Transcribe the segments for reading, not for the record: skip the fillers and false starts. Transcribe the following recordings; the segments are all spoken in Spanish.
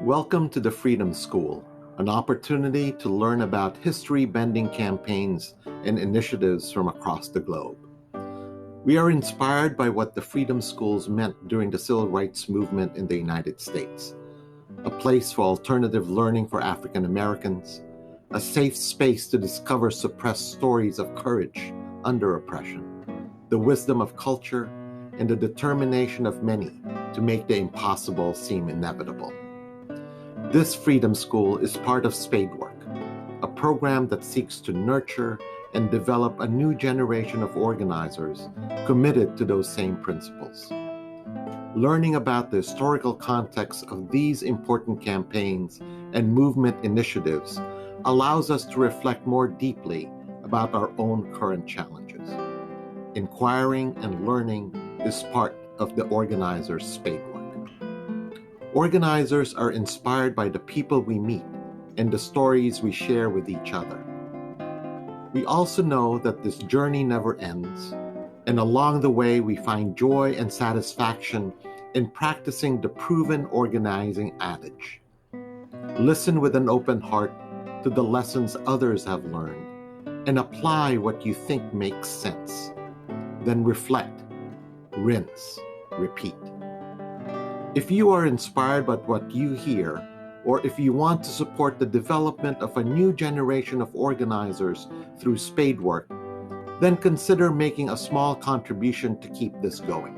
Welcome to the Freedom School, an opportunity to learn about history-bending campaigns and initiatives from across the globe. We are inspired by what the Freedom Schools meant during the Civil Rights Movement in the United States, a place for alternative learning for African Americans, a safe space to discover suppressed stories of courage under oppression, the wisdom of culture, and the determination of many to make the impossible seem inevitable. This Freedom School is part of Spadework, a program that seeks to nurture and develop a new generation of organizers committed to those same principles. Learning about the historical context of these important campaigns and movement initiatives allows us to reflect more deeply about our own current challenges. Inquiring and learning is part of the organizer's Spadework. Organizers are inspired by the people we meet and the stories we share with each other. We also know that this journey never ends, and along the way we find joy and satisfaction in practicing the proven organizing adage. Listen with an open heart to the lessons others have learned and apply what you think makes sense. Then reflect, rinse, repeat. If you are inspired by what you hear, or if you want to support the development of a new generation of organizers through Spadework, then consider making a small contribution to keep this going.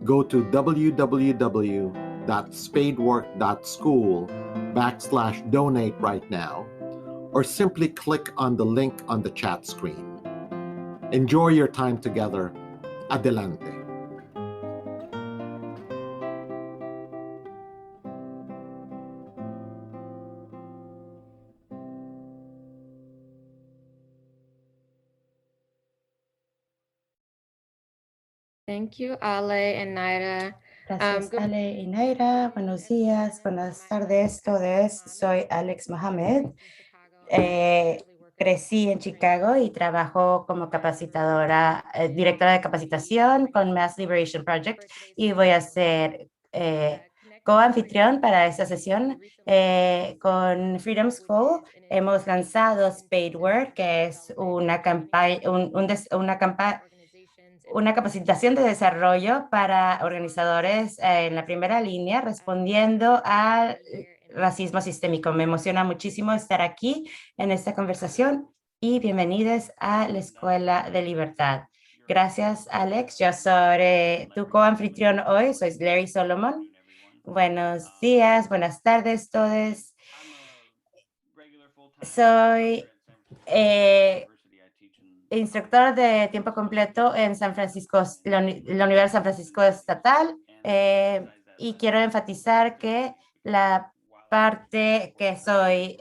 Go to www.spadework.school/donate right now, or simply click on the link on the chat screen. Enjoy your time together. Adelante. Thank you, Ale and Naira. Gracias, Ale y Naira. Buenos días, buenas tardes, todos. Soy Alex Mohamed. Crecí en Chicago y trabajo como capacitadora, directora de capacitación con Mass Liberation Project, y voy a ser coanfitrión para esta sesión. Con Freedom School hemos lanzado Spadework, que es una capacitación de desarrollo para organizadores en la primera línea, respondiendo al racismo sistémico. Me emociona muchísimo estar aquí en esta conversación y bienvenidos a la Escuela de Libertad. Gracias, Alex. Yo soy tu coanfitrión hoy, soy Larry Solomon. Buenos días, buenas tardes todos. Soy instructor de tiempo completo en San Francisco, la Universidad de San Francisco Estatal, y quiero enfatizar que la parte que soy,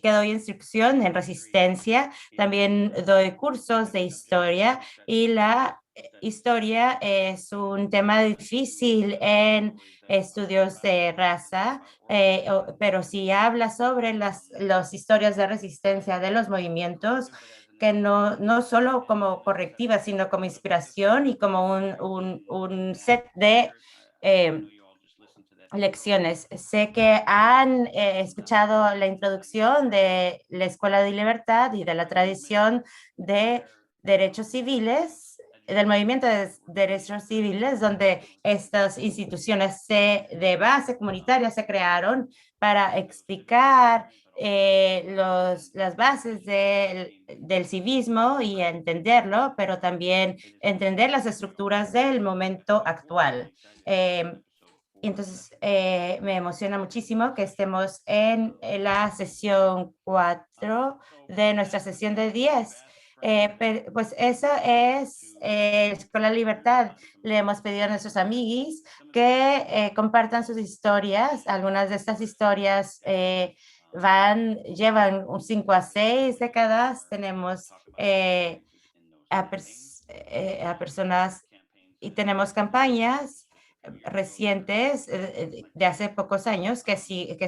que doy instrucción en resistencia, también doy cursos de historia, y la historia es un tema difícil en estudios de raza, pero si habla sobre las historias de resistencia de los movimientos, que no solo como correctiva, sino como inspiración y como un set de lecciones. Sé que han escuchado la introducción de la Escuela de Libertad y de la tradición de derechos civiles, del movimiento de derechos civiles, donde estas instituciones de base comunitaria se crearon para explicar las bases del civismo y entenderlo, pero también entender las estructuras del momento actual. Entonces, me emociona muchísimo que estemos en la sesión 4 de nuestra sesión de 10. Pues esa es Escuela Libertad. Le hemos pedido a nuestros amiguis que compartan sus historias. Algunas de estas historias llevan 5 a 6 décadas. Tenemos a personas y tenemos campañas recientes de hace pocos años que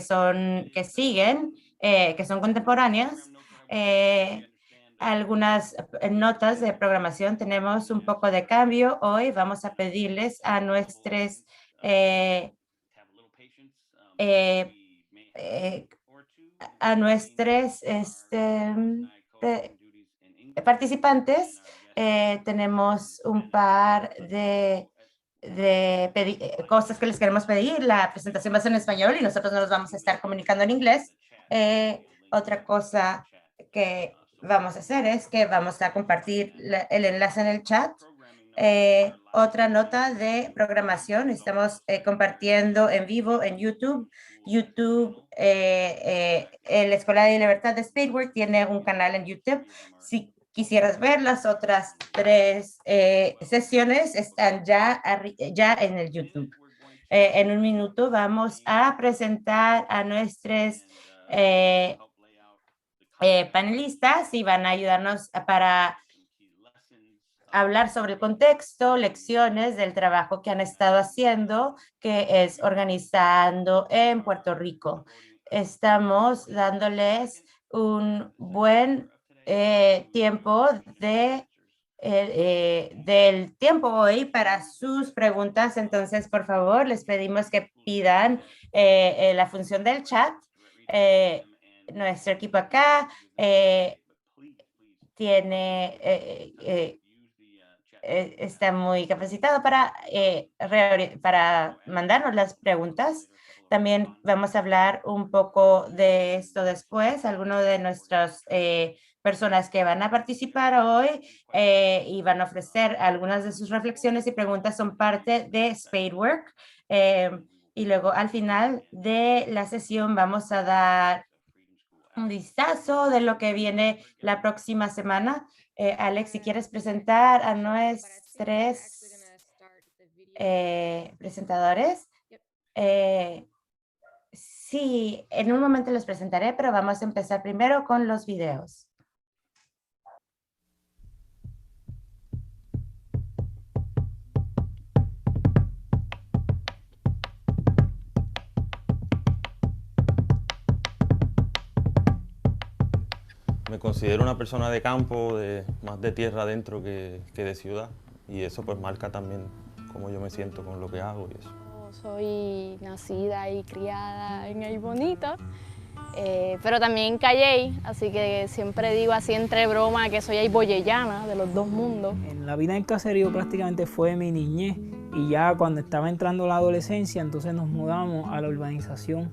son contemporáneas. Algunas notas de programación. Tenemos un poco de cambio hoy. Vamos a pedirles a nuestros eh, a nuestros participantes. Tenemos un par de cosas que les queremos pedir. La presentación va a ser en español y nosotros nos vamos a estar comunicando en inglés. Otra cosa que vamos a hacer es que vamos a compartir el enlace en el chat. Otra nota de programación, estamos compartiendo en vivo en YouTube. La Escuela de Libertad de Spadework tiene un canal en YouTube. Si quisieras ver las otras 3 sesiones, están ya en el YouTube. En un minuto vamos a presentar a nuestros panelistas y van a ayudarnos para hablar sobre el contexto, lecciones del trabajo que han estado haciendo, que es organizando en Puerto Rico. Estamos dándoles un buen tiempo del tiempo hoy para sus preguntas. Entonces, por favor, les pedimos que pidan la función del chat. Nuestro equipo acá está muy capacitado para mandarnos las preguntas. También vamos a hablar un poco de esto después. Algunos de nuestras personas que van a participar hoy y van a ofrecer algunas de sus reflexiones y preguntas son parte de Spadework. Y luego al final de la sesión vamos a dar un vistazo de lo que viene la próxima semana. Alex, si quieres presentar a nuestros presentadores. Sí, en un momento los presentaré, pero vamos a empezar primero con los videos. Me considero una persona de campo, más de tierra adentro que de ciudad, y eso pues marca también cómo yo me siento con lo que hago y eso. Soy nacida y criada en El Bonito, pero también en Calley, así que siempre digo así entre broma que soy ayboyellana, de los dos mundos. En la vida en caserío prácticamente fue mi niñez, y ya cuando estaba entrando la adolescencia, entonces nos mudamos a la urbanización.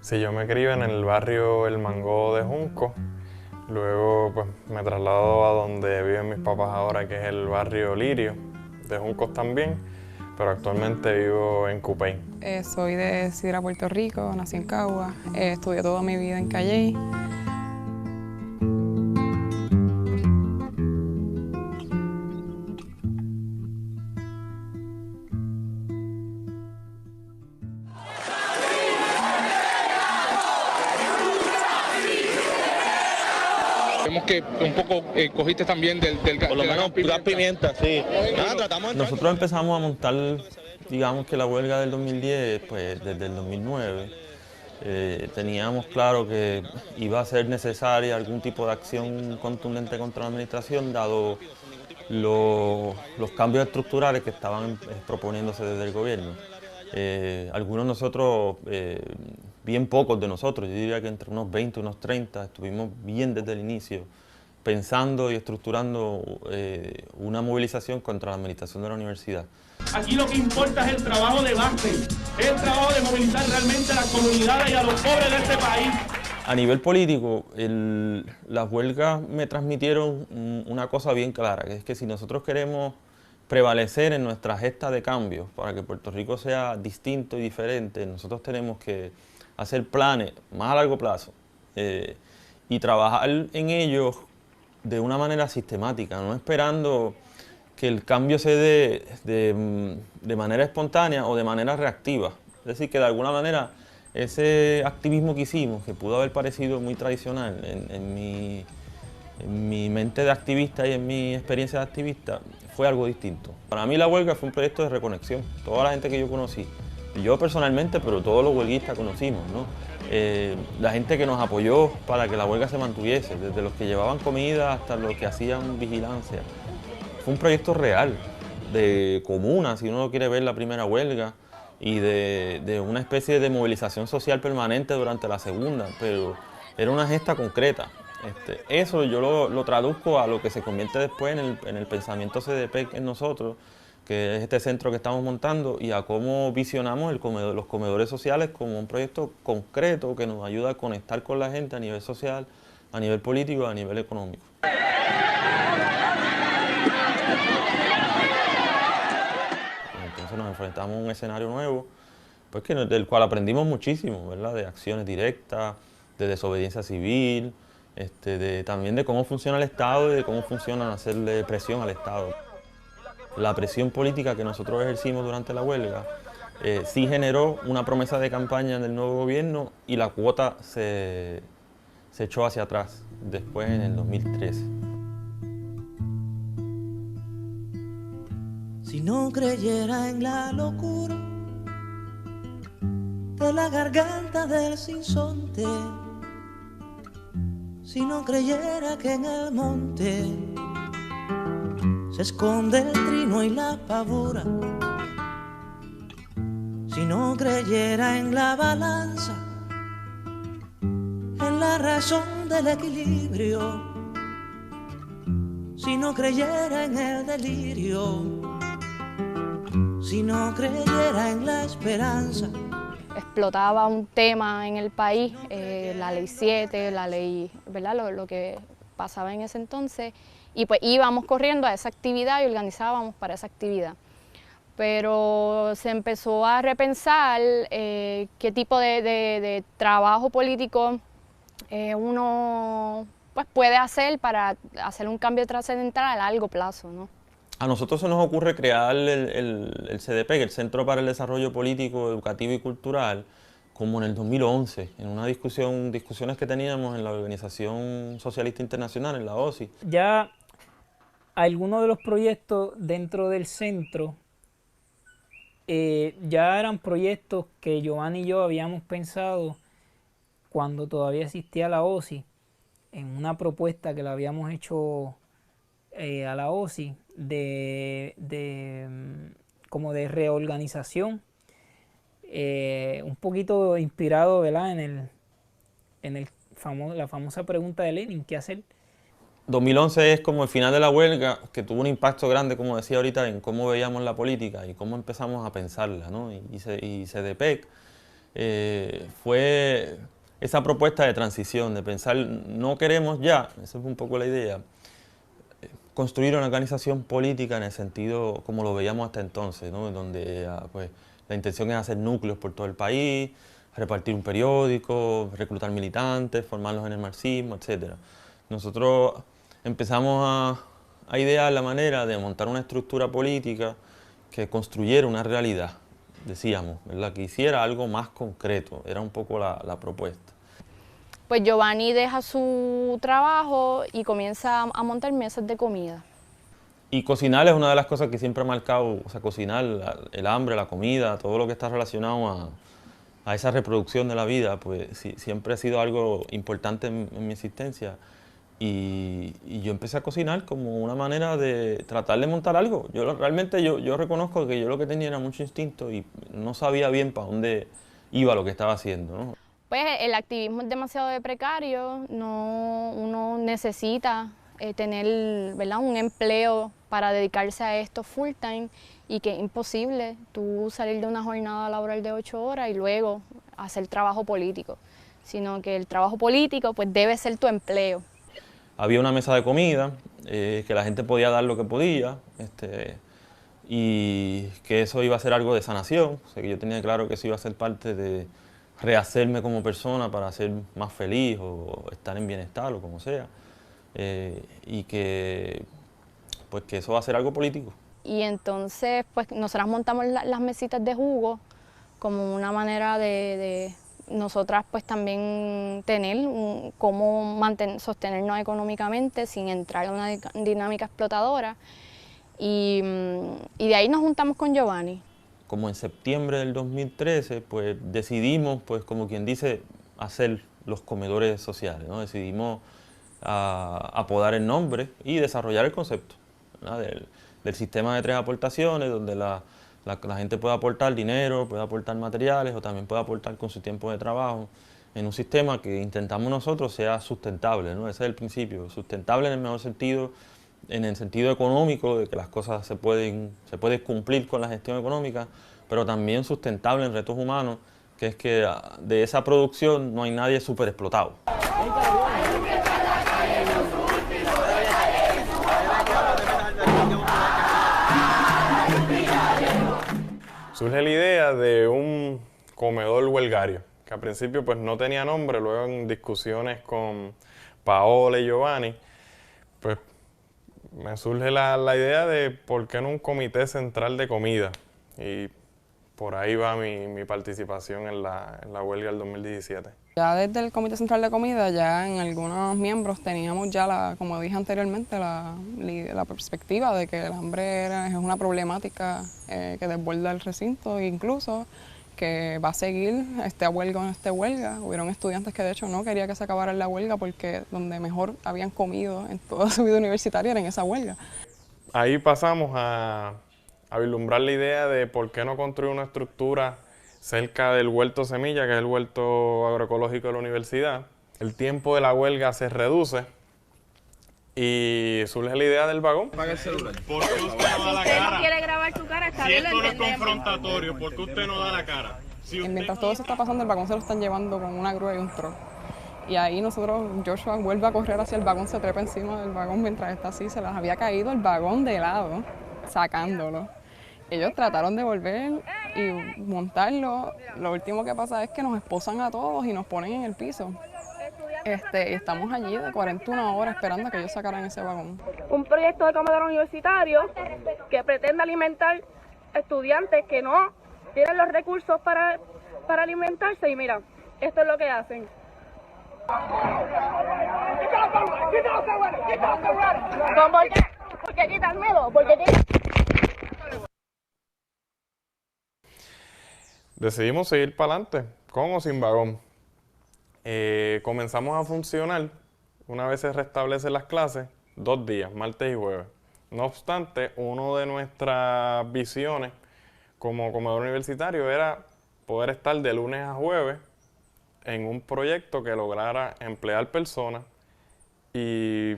Sí, yo me crié en el barrio El Mango de Junco. Luego pues me traslado a donde viven mis papás ahora, que es el barrio Lirio, de Juncos también, pero actualmente vivo en Cupey. Soy de Sidra, Puerto Rico, nací en Cagua, estudié toda mi vida en Calley. Vemos que un poco cogiste también del por lo menos puras pimientas, sí. Nada, tratamos. Nosotros empezamos a montar, digamos que la huelga del 2010, pues desde el 2009. Teníamos claro que iba a ser necesaria algún tipo de acción contundente contra la administración, dado los cambios estructurales que estaban proponiéndose desde el gobierno. Algunos de nosotros, bien pocos de nosotros, yo diría que entre unos 20 y unos 30, estuvimos bien desde el inicio pensando y estructurando una movilización contra la administración de la universidad. Aquí lo que importa es el trabajo de base, es el trabajo de movilizar realmente a las comunidades y a los pobres de este país. A nivel político, las huelgas me transmitieron una cosa bien clara, que es que si nosotros queremos prevalecer en nuestra gesta de cambio para que Puerto Rico sea distinto y diferente, nosotros tenemos que hacer planes más a largo plazo y trabajar en ellos de una manera sistemática, no esperando que el cambio se dé de manera espontánea o de manera reactiva. Es decir, que de alguna manera ese activismo que hicimos, que pudo haber parecido muy tradicional en mi mente de activista y en mi experiencia de activista, fue algo distinto. Para mí la huelga fue un proyecto de reconexión. Toda la gente que yo conocí, yo personalmente, pero todos los huelguistas conocimos, ¿no? La gente que nos apoyó para que la huelga se mantuviese, desde los que llevaban comida hasta los que hacían vigilancia. Fue un proyecto real, de comuna, si uno lo quiere ver, la primera huelga. y de una especie de movilización social permanente durante la segunda, pero era una gesta concreta. Eso yo lo traduzco a lo que se convierte después en el pensamiento CDP en nosotros, que es este centro que estamos montando, y a cómo visionamos los comedores sociales como un proyecto concreto que nos ayuda a conectar con la gente a nivel social, a nivel político y a nivel económico. Entonces nos enfrentamos a un escenario nuevo, pues del cual aprendimos muchísimo, ¿verdad? De acciones directas, de desobediencia civil, también de cómo funciona el Estado y de cómo funciona hacerle presión al Estado. La presión política que nosotros ejercimos durante la huelga sí generó una promesa de campaña del nuevo gobierno y la cuota se echó hacia atrás, después en el 2013. Si no creyera en la locura de la garganta del sinsonte, si no creyera que en el monte se esconde el trino y la pavura, si no creyera en la balanza, en la razón del equilibrio, si no creyera en el delirio, si no creyera en la esperanza. Explotaba un tema en el país, la ley 7, la ley, ¿verdad? Lo que pasaba en ese entonces, y pues íbamos corriendo a esa actividad y organizábamos para esa actividad. Pero se empezó a repensar qué tipo de trabajo político uno pues, puede hacer para hacer un cambio trascendental a largo plazo, ¿no? A nosotros se nos ocurre crear el CDP, el Centro para el Desarrollo Político, Educativo y Cultural, como en el 2011, en una discusiones que teníamos en la Organización Socialista Internacional, en la OSI. Ya algunos de los proyectos dentro del centro ya eran proyectos que Giovanni y yo habíamos pensado cuando todavía existía la OSI, en una propuesta que le habíamos hecho a la OSI como de reorganización, un poquito inspirado, ¿verdad? La famosa pregunta de Lenin, ¿qué hacer? 2011 es como el final de la huelga, que tuvo un impacto grande, como decía ahorita, en cómo veíamos la política y cómo empezamos a pensarla, ¿no? Y CDPEC fue esa propuesta de transición, de pensar, no queremos ya, esa es un poco la idea, construir una organización política en el sentido como lo veíamos hasta entonces, ¿no? Donde pues, la intención es hacer núcleos por todo el país, repartir un periódico, reclutar militantes, formarlos en el marxismo, etc. Nosotros empezamos a idear la manera de montar una estructura política que construyera una realidad, decíamos, ¿verdad? Que hiciera algo más concreto, era un poco la propuesta. Pues Giovanni deja su trabajo y comienza a montar mesas de comida. Y cocinar es una de las cosas que siempre ha marcado, o sea, cocinar, el hambre, la comida, todo lo que está relacionado a esa reproducción de la vida, pues sí, siempre ha sido algo importante en mi existencia. Y yo empecé a cocinar como una manera de tratar de montar algo. Realmente yo reconozco que yo lo que tenía era mucho instinto y no sabía bien para dónde iba lo que estaba haciendo, ¿no? Pues el activismo es demasiado precario, uno necesita tener, ¿verdad? Un empleo para dedicarse a esto full time y que es imposible tú salir de una jornada laboral de 8 horas y luego hacer trabajo político, sino que el trabajo político pues debe ser tu empleo. Había una mesa de comida, que la gente podía dar lo que podía, y que eso iba a ser algo de sanación, o sea, que yo tenía claro que eso iba a ser parte de rehacerme como persona para ser más feliz o estar en bienestar o como sea, y que, pues, que eso va a ser algo político. Y entonces pues nosotras montamos las mesitas de jugo como una manera de nosotras pues también tener cómo sostenernos económicamente sin entrar en una dinámica explotadora. Y de ahí nos juntamos con Giovanni. Como en septiembre del 2013, pues decidimos, pues como quien dice, hacer los comedores sociales, ¿no? Decidimos apodar el nombre y desarrollar el concepto, ¿no? del sistema de 3 aportaciones, donde la la gente puede aportar dinero, puede aportar materiales o también puede aportar con su tiempo de trabajo en un sistema que intentamos nosotros sea sustentable, ¿no? Ese es el principio, sustentable en el mejor sentido, en el sentido económico, de que las cosas se pueden cumplir con la gestión económica, pero también sustentable en retos humanos, que es que de esa producción no hay nadie súper explotado. Surge la idea de un comedor huelgario, que al principio pues no tenía nombre, luego en discusiones con Paola y Giovanni, pues me surge la idea de por qué no un comité central de comida, y por ahí va mi participación en la huelga del 2017. Ya desde el Comité Central de Comida, ya en algunos miembros teníamos ya, como dije anteriormente, la perspectiva de que el hambre es una problemática que desborda el recinto, e incluso que va a seguir este huelga. Hubieron estudiantes que de hecho no querían que se acabara la huelga porque donde mejor habían comido en toda su vida universitaria era en esa huelga. Ahí pasamos a vislumbrar la idea de por qué no construir una estructura cerca del huerto semilla, que es el huerto agroecológico de la universidad. El tiempo de la huelga se reduce y surge la idea del vagón. Apaga el celular. ¿Por qué usted no da la cara? Si usted no quiere grabar su cara, está bien, lo entendemos. Si esto no es confrontatorio, ¿por qué usted no da la cara? Mientras todo eso está pasando, el vagón se lo están llevando con una grúa y un truck. Y ahí Joshua vuelve a correr hacia el vagón, se trepa encima del vagón mientras está así. Se les había caído el vagón de lado, sacándolo. Ellos trataron de volver y montarlo. Lo último que pasa es que nos esposan a todos y nos ponen en el piso. Y estamos allí de 41 horas esperando a que ellos sacaran ese vagón. Un proyecto de comedor universitario que pretende alimentar estudiantes que no tienen los recursos para alimentarse. Y mira, esto es lo que hacen. ¿Por qué quitármelo? Decidimos seguir para adelante, con o sin vagón. Comenzamos a funcionar, una vez se restablecen las clases, 2 días, martes y jueves. No obstante, una de nuestras visiones como comedor universitario era poder estar de lunes a jueves en un proyecto que lograra emplear personas y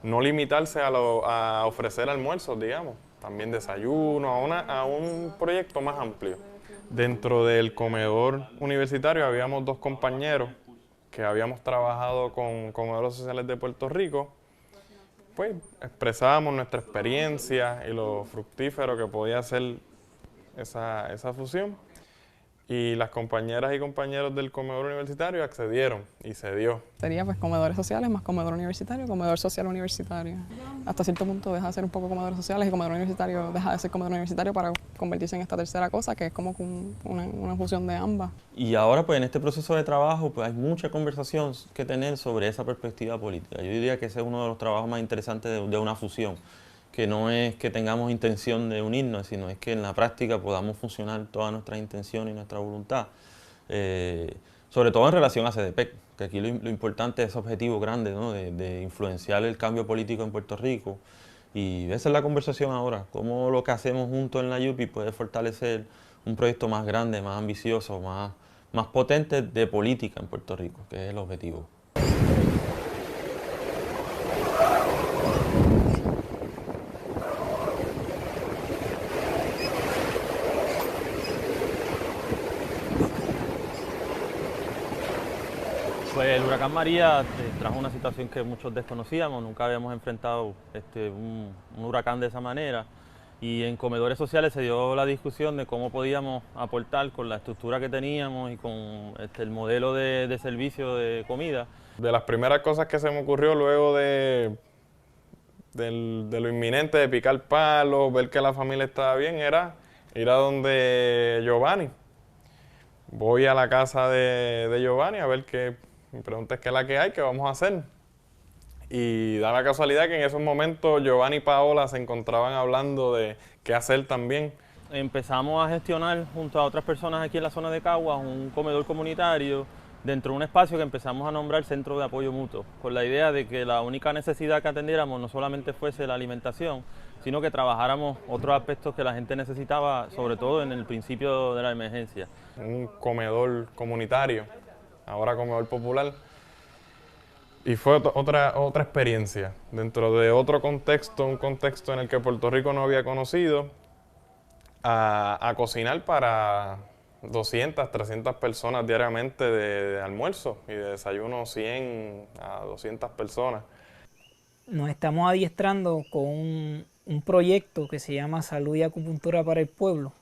no limitarse a ofrecer almuerzos, digamos, también desayuno, a un proyecto más amplio. Dentro del comedor universitario habíamos 2 compañeros que habíamos trabajado con comedores sociales de Puerto Rico. Pues expresábamos nuestra experiencia y lo fructífero que podía ser esa fusión. Y las compañeras y compañeros del comedor universitario accedieron y se dio. Sería pues comedores sociales más comedor universitario, comedor social universitario. Hasta cierto punto deja de ser un poco comedores sociales y comedor universitario deja de ser comedor universitario para convertirse en esta tercera cosa que es como una fusión de ambas. Y ahora pues en este proceso de trabajo pues hay mucha conversación que tener sobre esa perspectiva política. Yo diría que ese es uno de los trabajos más interesantes de una fusión, que no es que tengamos intención de unirnos, sino es que en la práctica podamos funcionar todas nuestras intenciones y nuestra voluntad. Sobre todo en relación a CDPEC, que aquí lo importante es ese objetivo grande, ¿no? de influenciar el cambio político en Puerto Rico. Y esa es la conversación ahora, cómo lo que hacemos juntos en la UPI puede fortalecer un proyecto más grande, más ambicioso, más potente de política en Puerto Rico, que es el objetivo. Pues el huracán María trajo una situación que muchos desconocíamos, nunca habíamos enfrentado un huracán de esa manera, y en comedores sociales se dio la discusión de cómo podíamos aportar con la estructura que teníamos y con el modelo de servicio de comida. De las primeras cosas que se me ocurrió luego de lo inminente de picar palos, ver que la familia estaba bien, era ir a donde Giovanni. Voy a la casa de Giovanni a ver qué. Mi pregunta es qué es la que hay, qué vamos a hacer. Y da la casualidad que en esos momentos Giovanni y Paola se encontraban hablando de qué hacer también. Empezamos a gestionar junto a otras personas aquí en la zona de Caguas un comedor comunitario dentro de un espacio que empezamos a nombrar Centro de Apoyo Mutuo, con la idea de que la única necesidad que atendiéramos no solamente fuese la alimentación, sino que trabajáramos otros aspectos que la gente necesitaba, sobre todo en el principio de la emergencia. Un comedor comunitario, ahora comedor popular, y fue otra experiencia, dentro de otro contexto, un contexto en el que Puerto Rico no había conocido, a cocinar para 200, 300 personas diariamente de almuerzo y de desayuno 100 a 200 personas. Nos estamos adiestrando con un proyecto que se llama Salud y Acupuntura para el Pueblo.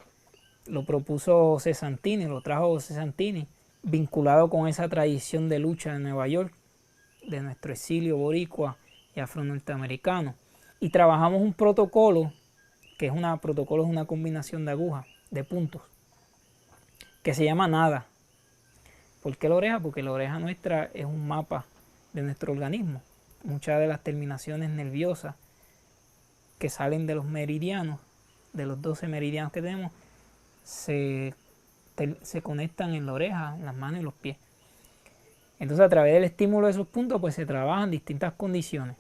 Lo propuso José Santini, lo trajo José Santini, vinculado con esa tradición de lucha en Nueva York, de nuestro exilio boricua y afro-norteamericano. Y trabajamos un protocolo, que es una combinación de agujas, de puntos, que se llama NADA. ¿Por qué la oreja? Porque la oreja nuestra es un mapa de nuestro organismo. Muchas de las terminaciones nerviosas que salen de los meridianos, de los 12 meridianos que tenemos, se conectan en la oreja, en las manos y los pies. Entonces, a través del estímulo de esos puntos, pues se trabajan distintas condiciones.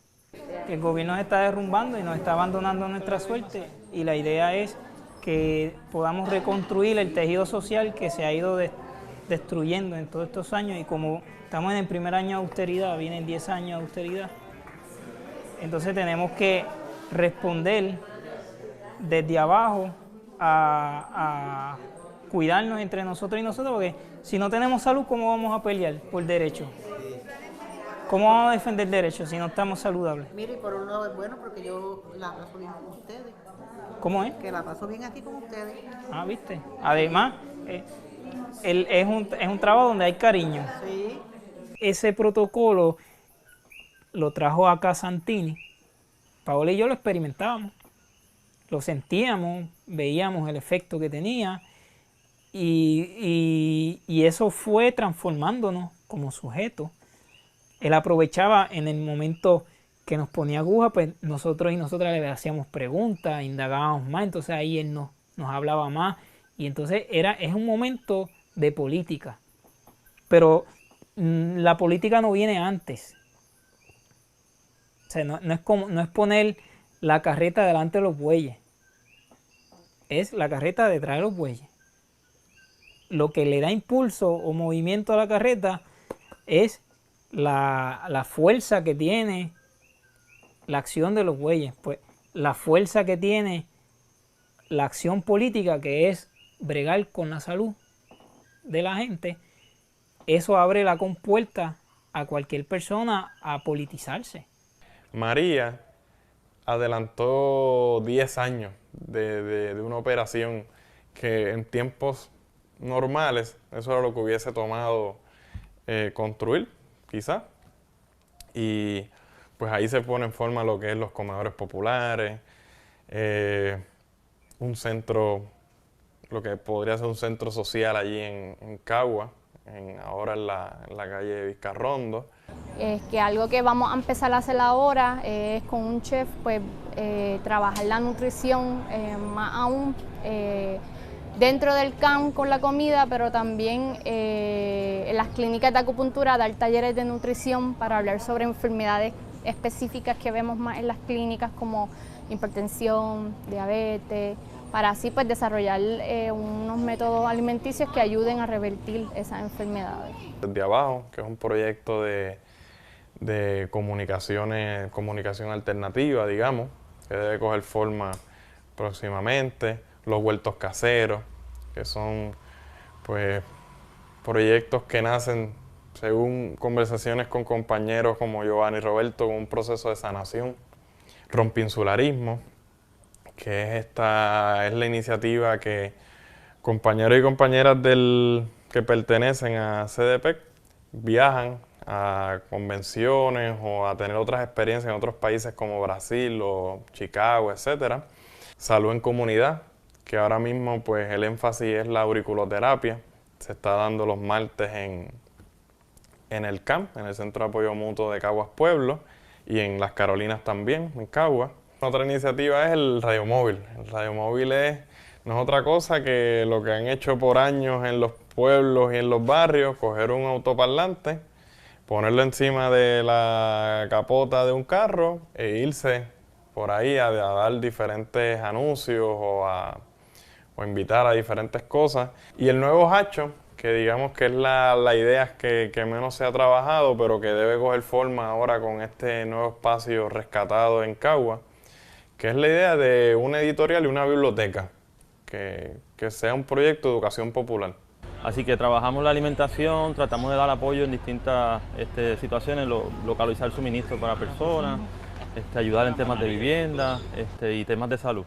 El gobierno nos está derrumbando y nos está abandonando nuestra suerte, y la idea es que podamos reconstruir el tejido social que se ha ido destruyendo en todos estos años, y como estamos en el primer año de austeridad, vienen 10 años de austeridad, entonces tenemos que responder desde abajo a cuidarnos entre nosotros y nosotros, porque si no tenemos salud, ¿cómo vamos a pelear por derechos? ¿Cómo vamos a defender derechos si no estamos saludables? Mire, y por un lado es bueno porque yo la paso bien con ustedes. ¿Cómo es? Que la paso bien aquí con ustedes. Ah, ¿viste? Además, es un trabajo donde hay cariño. Sí. Ese protocolo lo trajo acá Santini. Paola y yo lo experimentábamos, lo sentíamos, veíamos el efecto que tenía, y eso fue transformándonos como sujetos. Él aprovechaba en el momento que nos ponía aguja, pues nosotros y nosotras le hacíamos preguntas, indagábamos más, entonces ahí él nos hablaba más, y entonces es un momento de política. Pero la política no viene antes. O sea, no es poner la carreta delante de los bueyes, es la carreta detrás de los bueyes. Lo que le da impulso o movimiento a la carreta es la fuerza que tiene la acción de los bueyes, pues la fuerza que tiene la acción política, que es bregar con la salud de la gente. Eso abre la compuerta a cualquier persona a politizarse. María adelantó 10 años de una operación que en tiempos normales eso era lo que hubiese tomado construir, quizá. Y pues ahí se pone en forma lo que es los comedores populares, un centro, lo que podría ser un centro social allí en Cagua, ahora en la calle Vizcarrondo. Es que algo que vamos a empezar a hacer ahora es con un chef, pues trabajar la nutrición más aún dentro del camp con la comida, pero también en las clínicas de acupuntura dar talleres de nutrición para hablar sobre enfermedades específicas que vemos más en las clínicas, como hipertensión, diabetes, para así pues desarrollar unos métodos alimenticios que ayuden a revertir esas enfermedades. Desde abajo, que es un proyecto de comunicación alternativa, digamos, que debe coger forma próximamente. Los huertos caseros, que son pues proyectos que nacen según conversaciones con compañeros como Giovanni y Roberto, con un proceso de sanación. Rompinsularismo, que es la iniciativa que compañeros y compañeras que pertenecen a CDP viajan a convenciones o a tener otras experiencias en otros países como Brasil o Chicago, etc. Salud en comunidad, que ahora mismo pues el énfasis es la auriculoterapia. Se está dando los martes en el CAMP, en el Centro de Apoyo Mutuo de Caguas Pueblo, y en Las Carolinas también, en Caguas. Otra iniciativa es el radiomóvil. El radiomóvil es No es otra cosa que lo que han hecho por años en los pueblos y en los barrios, coger un autoparlante, ponerlo encima de la capota de un carro e irse por ahí a dar diferentes anuncios o invitar a diferentes cosas. Y el nuevo Hacho, que digamos que es la idea que menos se ha trabajado, pero que debe coger forma ahora con este nuevo espacio rescatado en Cagua, que es la idea de una editorial y una biblioteca, que sea un proyecto de educación popular. Así que trabajamos la alimentación, tratamos de dar apoyo en distintas situaciones, localizar suministros para personas, ayudar en temas de vivienda y temas de salud.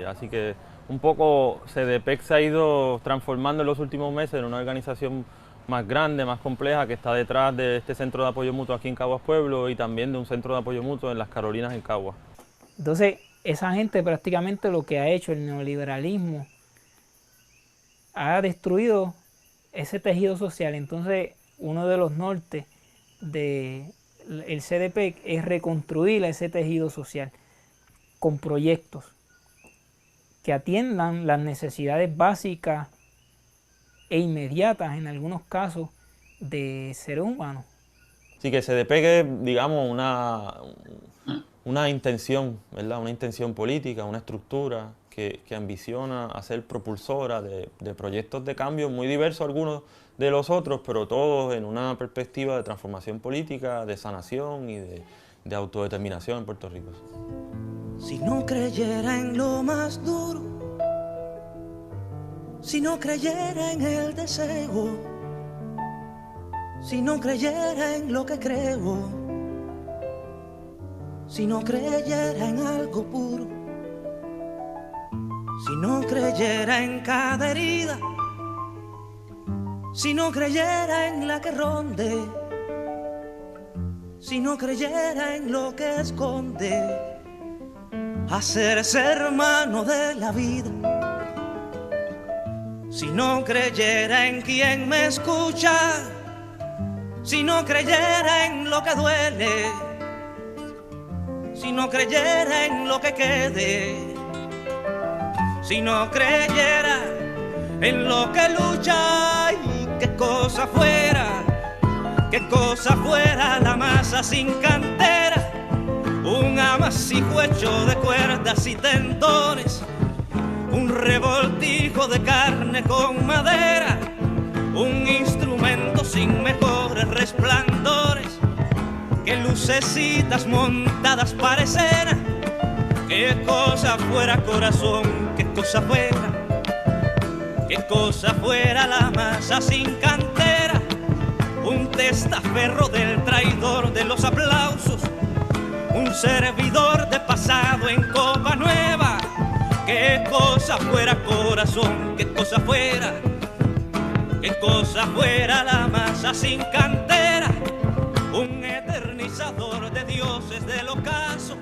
Así que un poco CDPEC se ha ido transformando en los últimos meses en una organización más grande, más compleja, que está detrás de este centro de apoyo mutuo aquí en Caguas Pueblo y también de un centro de apoyo mutuo en Las Carolinas en Caguas. Entonces, esa gente prácticamente lo que ha hecho el neoliberalismo ha destruido ese tejido social. Entonces, uno de los nortes del CDPEC es reconstruir ese tejido social con proyectos que atiendan las necesidades básicas e inmediatas, en algunos casos, de seres humanos. Así que CDPEC es, digamos, una intención, ¿verdad? Una intención política, una estructura que ambiciona a ser propulsora de proyectos de cambio muy diversos algunos de los otros, pero todos en una perspectiva de transformación política, de sanación y de autodeterminación en Puerto Rico. Si no creyera en lo más duro, si no creyera en el deseo, si no creyera en lo que creo, si no creyera en algo puro, si no creyera en cada herida, si no creyera en la que ronde, si no creyera en lo que esconde, hacerse hermano de la vida, si no creyera en quien me escucha, si no creyera en lo que duele, si no creyera en lo que quede, si no creyera en lo que lucha, y qué cosa fuera la masa sin cantera, un amasijo hecho de cuerdas y tendones, un revoltijo de carne con madera, un instrumento sin mejores resplandores, que lucecitas montadas para escena, qué cosa fuera corazón, qué cosa fuera la masa sin cantera, un testaferro del traidor de los aplausos, un servidor de pasado en copa nueva, qué cosa fuera corazón, qué cosa fuera la masa sin cantera, un eternizador de dioses del ocaso,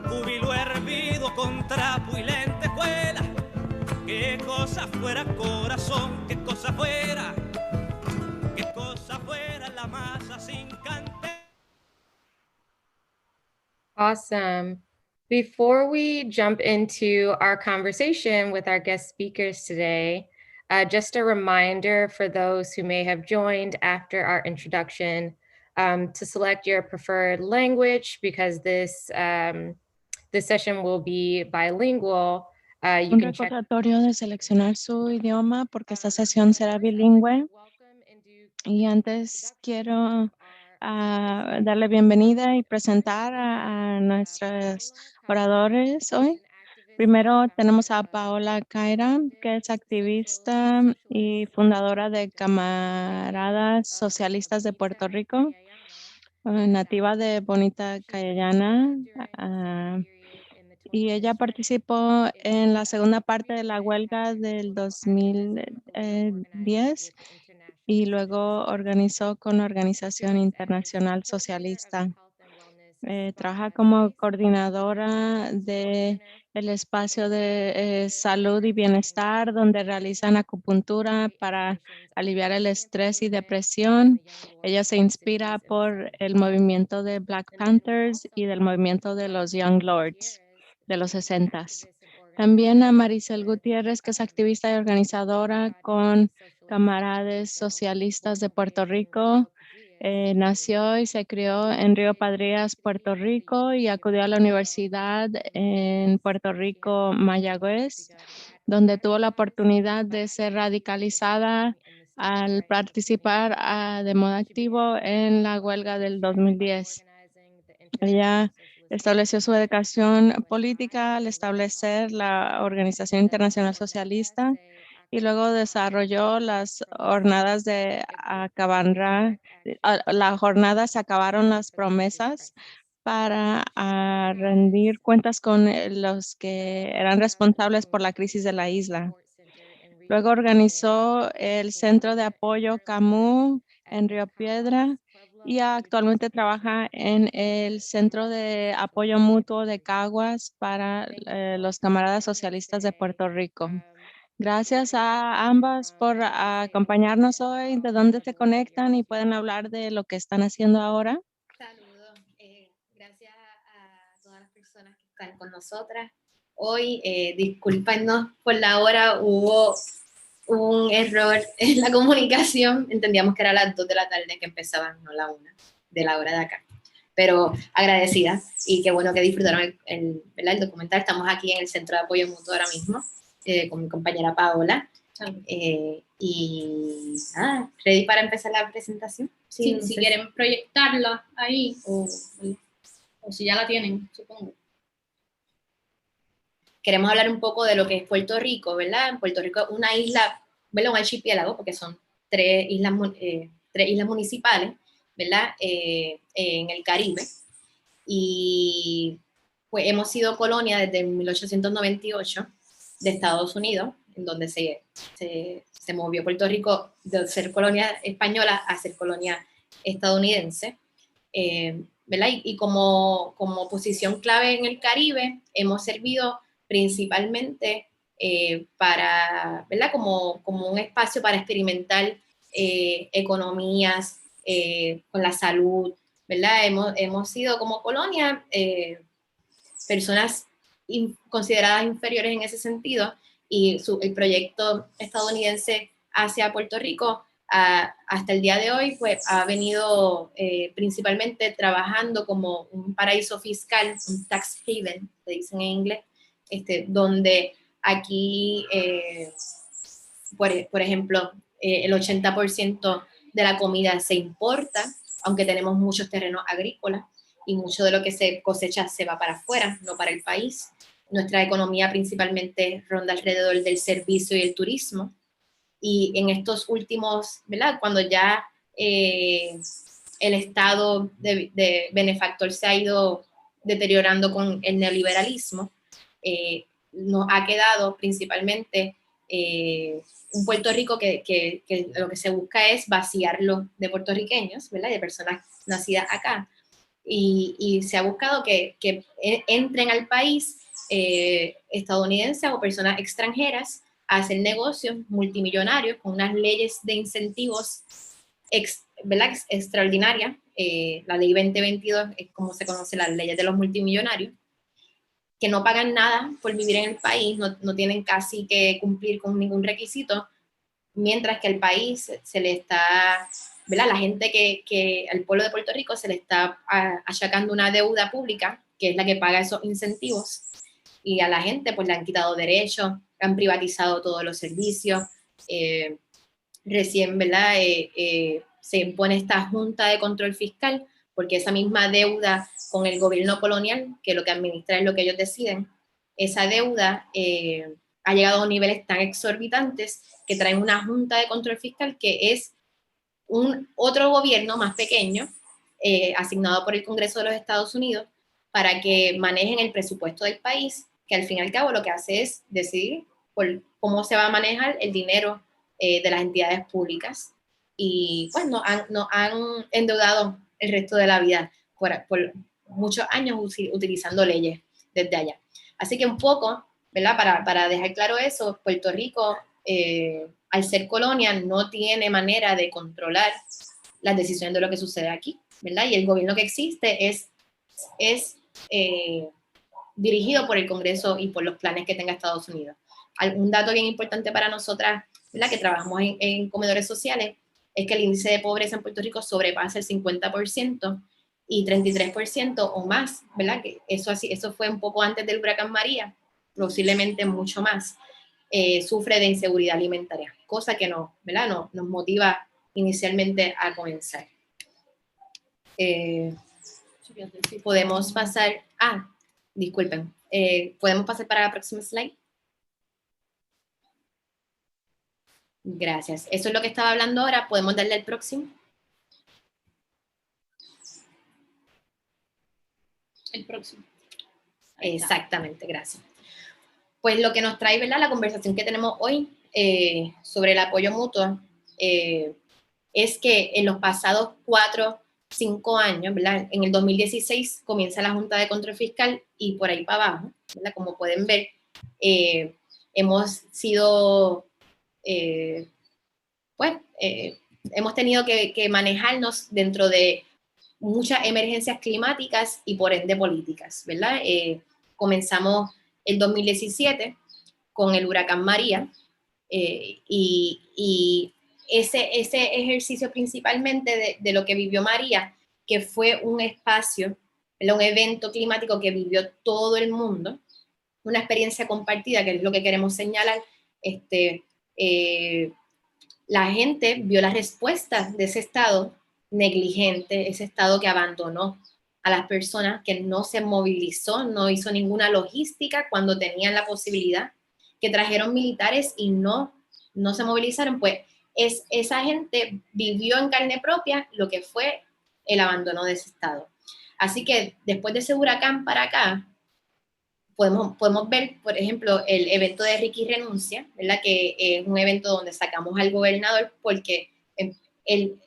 júbilo hervido con trapo y lentejuela, qué cosa fuera corazón, qué cosa fuera la masa sin cantera. Awesome. Before we jump into our conversation with our guest speakers today, just a reminder for those who may have joined after our introduction to select your preferred language, because this session will be bilingual. Un recordatorio de seleccionar su idioma porque esta sesión será bilingüe. Y antes quiero darle bienvenida y presentar a nuestros oradores hoy. Primero tenemos a Paola Caira, que es activista y fundadora de Camaradas Socialistas de Puerto Rico, nativa de Bonita Cayellana, y ella participó en la segunda parte de la huelga del 2010 y luego organizó con la Organización Internacional Socialista. Trabaja como coordinadora del espacio de salud y bienestar, donde realizan acupuntura para aliviar el estrés y depresión. Ella se inspira por el movimiento de Black Panthers y del movimiento de los Young Lords de los 60s. También a Maricel Gutiérrez, que es activista y organizadora con Camaradas Socialistas de Puerto Rico. Nació y se crió en Río Padrillas, Puerto Rico, y acudió a la universidad en Puerto Rico, Mayagüez, donde tuvo la oportunidad de ser radicalizada al participar de modo activo en la huelga del 2010. Ella estableció su educación política al establecer la Organización Internacional Socialista y luego desarrolló las jornadas de Acabanra. La jornada se acabaron las promesas para rendir cuentas con los que eran responsables por la crisis de la isla. Luego organizó el Centro de Apoyo Camus en Río Piedra y actualmente trabaja en el Centro de Apoyo Mutuo de Caguas para los Camaradas Socialistas de Puerto Rico. Gracias a ambas por acompañarnos hoy. ¿De dónde se conectan y pueden hablar de lo que están haciendo ahora? Saludos. Gracias a todas las personas que están con nosotras hoy. Discúlpanos por la hora, hubo un error en la comunicación. Entendíamos que era las 2 de la tarde que empezaban, no la 1 de la hora de acá. Pero agradecida y qué bueno que disfrutaron el documental. Estamos aquí en el Centro de Apoyo Mutuo ahora mismo con mi compañera Paola. Y ready para empezar la presentación. Sí, si quieren proyectarla ahí o si ya la tienen, supongo. Queremos hablar un poco de lo que es Puerto Rico, ¿verdad? Puerto Rico es una isla, ¿verdad? Un archipiélago, porque son 3 islas municipales, ¿verdad? En el Caribe. Y pues hemos sido colonia desde 1898 de Estados Unidos, en donde se movió Puerto Rico de ser colonia española a ser colonia estadounidense, ¿verdad? Y como posición clave en el Caribe, hemos servido principalmente para, ¿verdad? Como un espacio para experimentar economías con la salud, ¿verdad? Hemos sido como colonia personas consideradas inferiores en ese sentido, y el proyecto estadounidense hacia Puerto Rico hasta el día de hoy pues ha venido principalmente trabajando como un paraíso fiscal, un tax haven, se dicen en inglés, donde aquí, por ejemplo, el 80% de la comida se importa, aunque tenemos muchos terrenos agrícolas, y mucho de lo que se cosecha se va para afuera, no para el país. Nuestra economía principalmente ronda alrededor del servicio y el turismo. Y en estos últimos, ¿verdad? Cuando ya el estado de benefactor se ha ido deteriorando con el neoliberalismo, nos ha quedado principalmente un Puerto Rico que lo que se busca es vaciarlo de puertorriqueños, ¿verdad? De personas nacidas acá. Y se ha buscado que entren al país estadounidenses o personas extranjeras a hacer negocios multimillonarios con unas leyes de incentivos extraordinarias. La ley 2022 es como se conoce las leyes de los multimillonarios, que no pagan nada por vivir en el país, no tienen casi que cumplir con ningún requisito, mientras que al país se le está, ¿verdad? La gente al pueblo de Puerto Rico se le está achacando una deuda pública, que es la que paga esos incentivos, y a la gente pues le han quitado derechos, han privatizado todos los servicios. Recién, ¿verdad? Se impone esta Junta de Control Fiscal, porque esa misma deuda con el gobierno colonial, que lo que administra es lo que ellos deciden, esa deuda ha llegado a niveles tan exorbitantes que traen una Junta de Control Fiscal que es otro gobierno más pequeño, asignado por el Congreso de los Estados Unidos, para que manejen el presupuesto del país, que al fin y al cabo lo que hace es decidir por cómo se va a manejar el dinero de las entidades públicas. Y pues nos han endeudado el resto de la vida por muchos años utilizando leyes desde allá. Así que un poco, ¿verdad? Para dejar claro eso, Puerto Rico, al ser colonia, no tiene manera de controlar las decisiones de lo que sucede aquí, ¿verdad? Y el gobierno que existe es dirigido por el Congreso y por los planes que tenga Estados Unidos. Un dato bien importante para nosotras, ¿verdad?, que trabajamos en comedores sociales, es que el índice de pobreza en Puerto Rico sobrepasa el 50% y 33% o más, ¿verdad? Que eso fue un poco antes del huracán María, posiblemente mucho más. Sufre de inseguridad alimentaria, cosa que ¿verdad? Nos motiva inicialmente a comenzar. Podemos pasar, disculpen, podemos pasar para la próxima slide. Gracias. Eso es lo que estaba hablando ahora. Podemos darle al próximo. El próximo. Exactamente, gracias. Pues lo que nos trae, ¿verdad?, la conversación que tenemos hoy sobre el apoyo mutuo es que en los pasados 4-5 años, ¿verdad?, en el 2016 comienza la Junta de Control Fiscal y por ahí para abajo, ¿verdad?, como pueden ver, hemos sido, hemos tenido que manejarnos dentro de muchas emergencias climáticas y por ende políticas, ¿verdad? Comenzamos el 2017 con el huracán María y ese ejercicio principalmente de lo que vivió María, que fue un espacio, un evento climático que vivió todo el mundo, una experiencia compartida, que es lo que queremos señalar. La gente vio las respuestas de ese estado negligente, ese estado que abandonó a las personas, que no se movilizó, no hizo ninguna logística cuando tenían la posibilidad, que trajeron militares y no se movilizaron. Pues esa gente vivió en carne propia lo que fue el abandono de ese estado. Así que después de ese huracán para acá, podemos ver, por ejemplo, el evento de Ricky Renuncia, ¿verdad?, que es un evento donde sacamos al gobernador porque él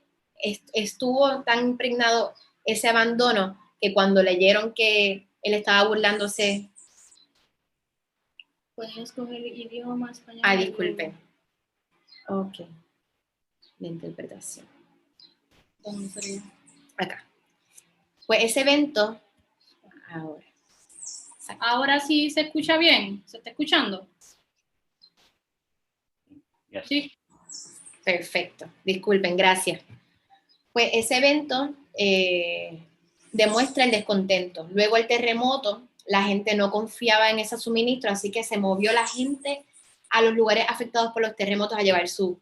estuvo tan impregnado ese abandono que cuando leyeron que él estaba burlándose. Pueden escoger el idioma español. Disculpen. Ok. La interpretación. ¿Dónde sería? Acá. Pues ese evento, ahora sí se escucha bien. ¿Se está escuchando? Yes. Sí. Perfecto. Disculpen, gracias. Pues ese evento demuestra el descontento. Luego el terremoto, la gente no confiaba en ese suministro, así que se movió la gente a los lugares afectados por los terremotos a llevar su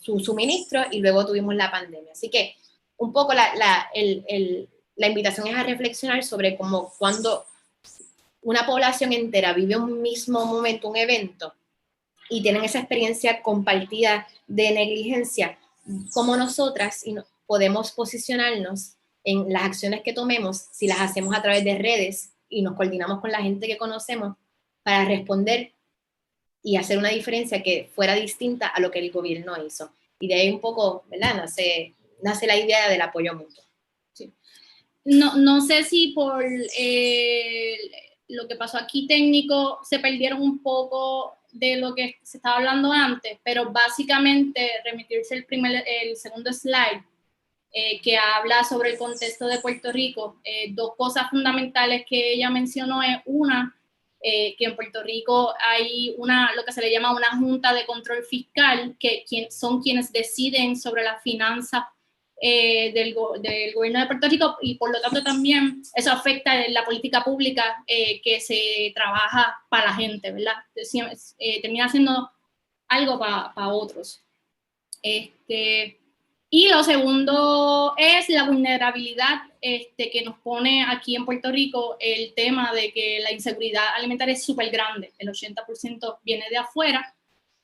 suministro, y luego tuvimos la pandemia. Así que un poco la invitación es a reflexionar sobre cómo cuando una población entera vive un mismo momento, un evento, y tienen esa experiencia compartida de negligencia, como nosotras podemos posicionarnos en las acciones que tomemos, si las hacemos a través de redes y nos coordinamos con la gente que conocemos para responder y hacer una diferencia que fuera distinta a lo que el gobierno hizo. Y de ahí un poco, ¿verdad?, nace la idea del apoyo mutuo. Sí. No sé si por lo que pasó aquí técnico se perdieron un poco de lo que se estaba hablando antes, pero básicamente remitirse el segundo slide, que habla sobre el contexto de Puerto Rico. Dos cosas fundamentales que ella mencionó es una, que en Puerto Rico hay lo que se le llama una junta de control fiscal, que son quienes deciden sobre las finanzas del gobierno de Puerto Rico, y por lo tanto también eso afecta la política pública que se trabaja para la gente, ¿verdad? Termina siendo algo para otros. Y lo segundo es la vulnerabilidad que nos pone aquí en Puerto Rico el tema de que la inseguridad alimentaria es súper grande, el 80% viene de afuera,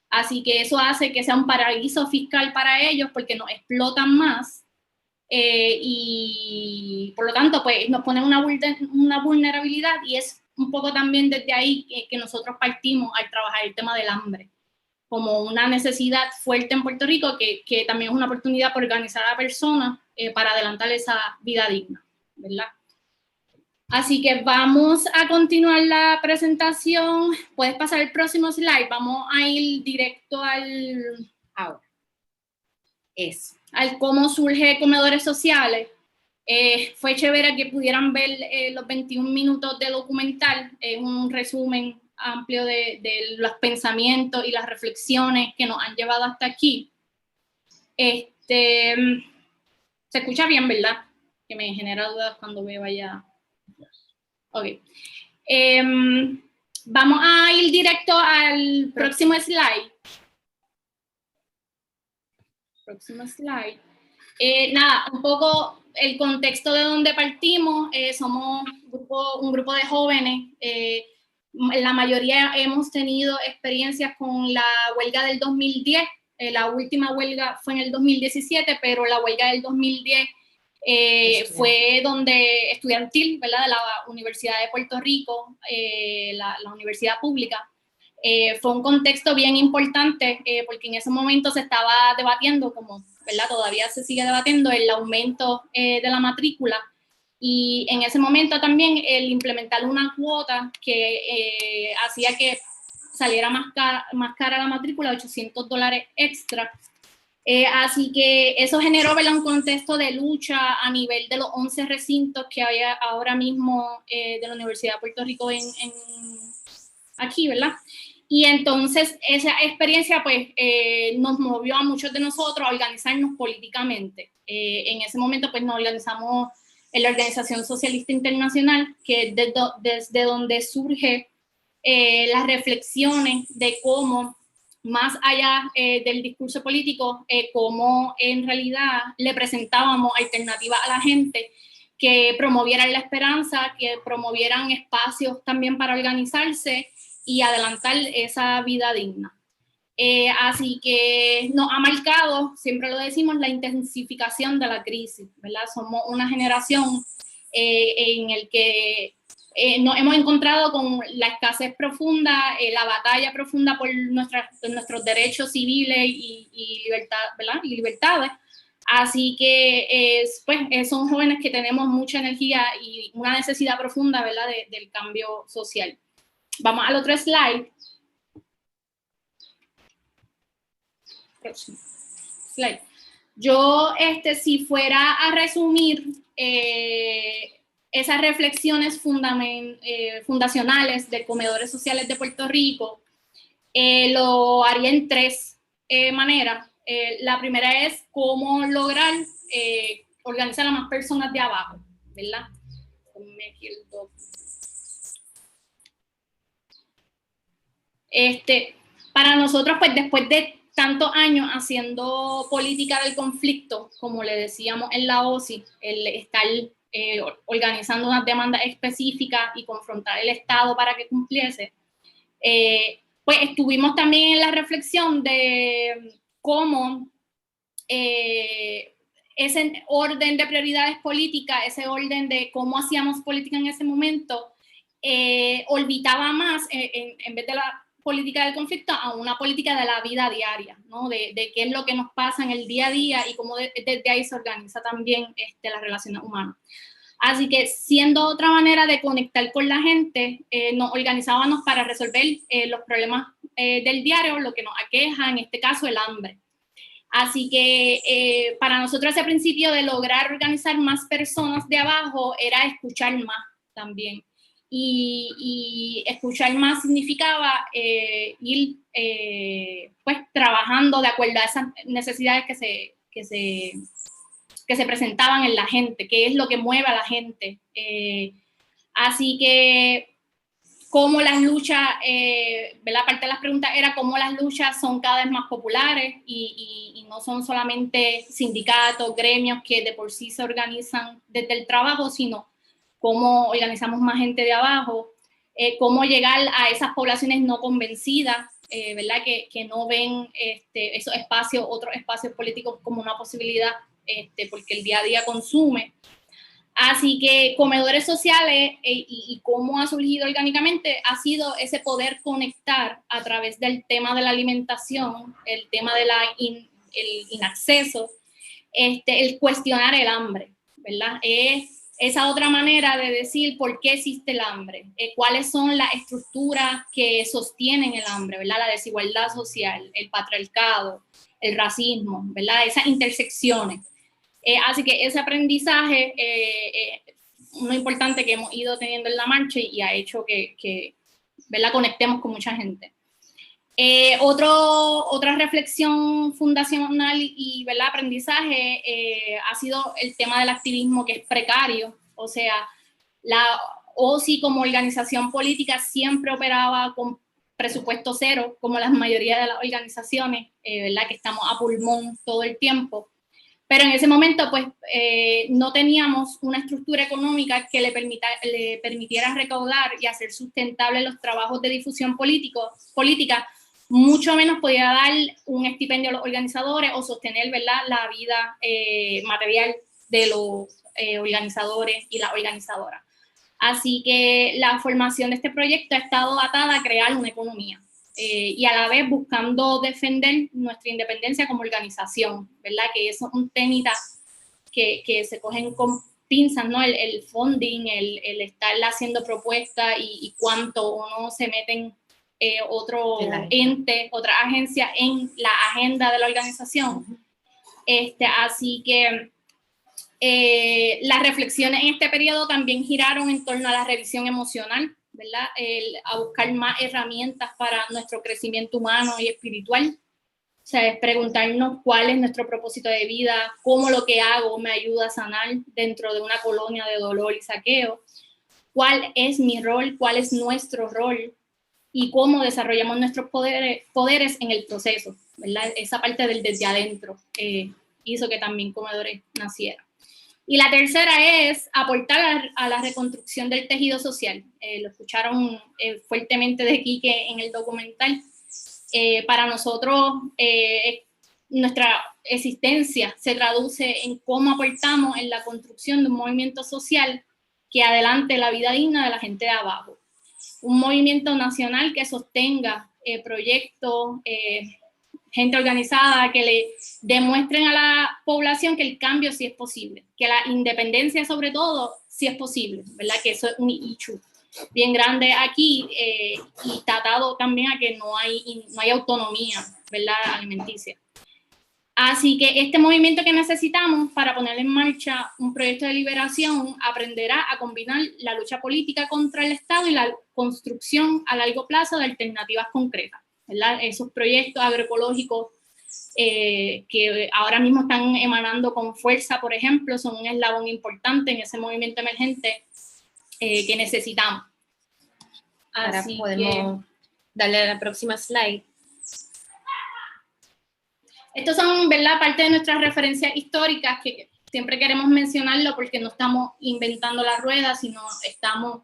así que eso hace que sea un paraíso fiscal para ellos porque nos explotan más, y por lo tanto pues nos ponen una vulnerabilidad, y es un poco también desde ahí que nosotros partimos al trabajar el tema del hambre como una necesidad fuerte en Puerto Rico, que también es una oportunidad para organizar a personas para adelantar esa vida digna, ¿verdad? Así que vamos a continuar la presentación. Puedes pasar el próximo slide. Vamos a ir directo al cómo surge Comedores Sociales. Fue chévere que pudieran ver los 21 minutos de documental, un resumen amplio de los pensamientos y las reflexiones que nos han llevado hasta aquí. Se escucha bien, ¿verdad? Que me genera dudas cuando me vaya. Ok. Vamos a ir directo al próximo slide. Próximo slide. Nada, un poco el contexto de donde partimos. Somos un grupo de jóvenes. La mayoría hemos tenido experiencias con la huelga del 2010. La última huelga fue en el 2017, pero la huelga del 2010 fue donde estudiantil, ¿verdad? De la Universidad de Puerto Rico, la universidad pública. Fue un contexto bien importante porque en ese momento se estaba debatiendo, como, ¿verdad? Todavía se sigue debatiendo el aumento de la matrícula, y en ese momento también el implementar una cuota que hacía que saliera más cara la matrícula, $800 extra. Así que eso generó, ¿verdad?, un contexto de lucha a nivel de los 11 recintos que hay ahora mismo de la Universidad de Puerto Rico aquí, ¿verdad? Y entonces esa experiencia pues nos movió a muchos de nosotros a organizarnos políticamente. En ese momento pues nos organizamos en la Organización Socialista Internacional, que es desde donde surge las reflexiones de cómo, más allá del discurso político, cómo en realidad le presentábamos alternativas a la gente que promovieran la esperanza, que promovieran espacios también para organizarse y adelantar esa vida digna. Así que nos ha marcado, siempre lo decimos, la intensificación de la crisis, ¿verdad? Somos una generación en el que nos hemos encontrado con la escasez profunda, la batalla profunda por nuestros derechos civiles y libertad, ¿verdad? Y libertades. Así que pues, son jóvenes que tenemos mucha energía y una necesidad profunda, ¿verdad?, del cambio social. Vamos al otro slide. Slide. Yo, si fuera a resumir esas reflexiones fundacionales de comedores sociales de Puerto Rico, lo haría en tres maneras. La primera es cómo lograr organizar a más personas de abajo, ¿verdad? Para nosotros, pues después de tantos años haciendo política del conflicto, como le decíamos en la OSI, el estar organizando unas demandas específicas y confrontar el Estado para que cumpliese, pues estuvimos también en la reflexión de cómo ese orden de prioridades políticas, ese orden de cómo hacíamos política en ese momento, orbitaba más en vez de la política del conflicto a una política de la vida diaria, ¿no? De qué es lo que nos pasa en el día a día y cómo desde ahí se organiza también las relaciones humanas. Así que, siendo otra manera de conectar con la gente, nos organizábamos para resolver los problemas del diario, lo que nos aqueja, en este caso el hambre. Así que para nosotros ese principio de lograr organizar más personas de abajo era escuchar más también. Y escuchar más significaba ir pues trabajando de acuerdo a esas necesidades que se presentaban en la gente, qué es lo que mueve a la gente. Así que cómo las luchas, la parte de las preguntas era cómo las luchas son cada vez más populares y no son solamente sindicatos, gremios que de por sí se organizan desde el trabajo, sino cómo organizamos más gente de abajo, cómo llegar a esas poblaciones no convencidas, ¿verdad? Que no ven esos espacios, otros espacios políticos como una posibilidad, porque el día a día consume. Así que comedores sociales y cómo ha surgido orgánicamente ha sido ese poder conectar a través del tema de la alimentación, el tema del inacceso, el cuestionar el hambre, ¿verdad? Esa otra manera de decir por qué existe el hambre, cuáles son las estructuras que sostienen el hambre, ¿verdad? La desigualdad social, el patriarcado, el racismo, ¿verdad? Esas intersecciones. Así que ese aprendizaje muy importante que hemos ido teniendo en la marcha y ha hecho que ¿verdad? Conectemos con mucha gente. Otra reflexión fundacional y ¿verdad? Aprendizaje ha sido el tema del activismo, que es precario. O sea, la OSI como organización política siempre operaba con presupuesto cero, como la mayoría de las organizaciones, ¿verdad? Que estamos a pulmón todo el tiempo. Pero en ese momento, pues, no teníamos una estructura económica que le permitiera recaudar y hacer sustentables los trabajos de difusión política, mucho menos podía dar un estipendio a los organizadores o sostener, ¿verdad?, la vida material de los organizadores y las organizadoras. Así que la formación de este proyecto ha estado atada a crear una economía. Y a la vez buscando defender nuestra independencia como organización, ¿verdad? Que eso es un temita que se cogen con pinzas, ¿no? El funding, el estar haciendo propuestas y cuánto o no se meten otro ente, otra agencia en la agenda de la organización. Así que las reflexiones en este periodo también giraron en torno a la revisión emocional, ¿verdad? A buscar más herramientas para nuestro crecimiento humano y espiritual. O sea, es preguntarnos cuál es nuestro propósito de vida, cómo lo que hago me ayuda a sanar dentro de una colonia de dolor y saqueo, cuál es mi rol, cuál es nuestro rol y cómo desarrollamos nuestros poderes en el proceso, ¿verdad? Esa parte del desde adentro hizo que también Comedores naciera. Y la tercera es aportar a la reconstrucción del tejido social. Lo escucharon fuertemente de Quique en el documental. Para nosotros, nuestra existencia se traduce en cómo aportamos en la construcción de un movimiento social que adelante la vida digna de la gente de abajo. Un movimiento nacional que sostenga proyectos, gente organizada, que le demuestren a la población que el cambio sí es posible, que la independencia sobre todo sí es posible, ¿verdad? Que eso es un issue bien grande aquí y tratado también a que no hay autonomía, ¿verdad? Alimenticia. Así que este movimiento que necesitamos para poner en marcha un proyecto de liberación aprenderá a combinar la lucha política contra el Estado y la construcción a largo plazo de alternativas concretas, ¿verdad? Esos proyectos agroecológicos que ahora mismo están emanando con fuerza, por ejemplo, son un eslabón importante en ese movimiento emergente que necesitamos. Ahora Así podemos darle a la próxima slide. Estos son, ¿verdad?, parte de nuestras referencias históricas que siempre queremos mencionarlo porque no estamos inventando la rueda, sino estamos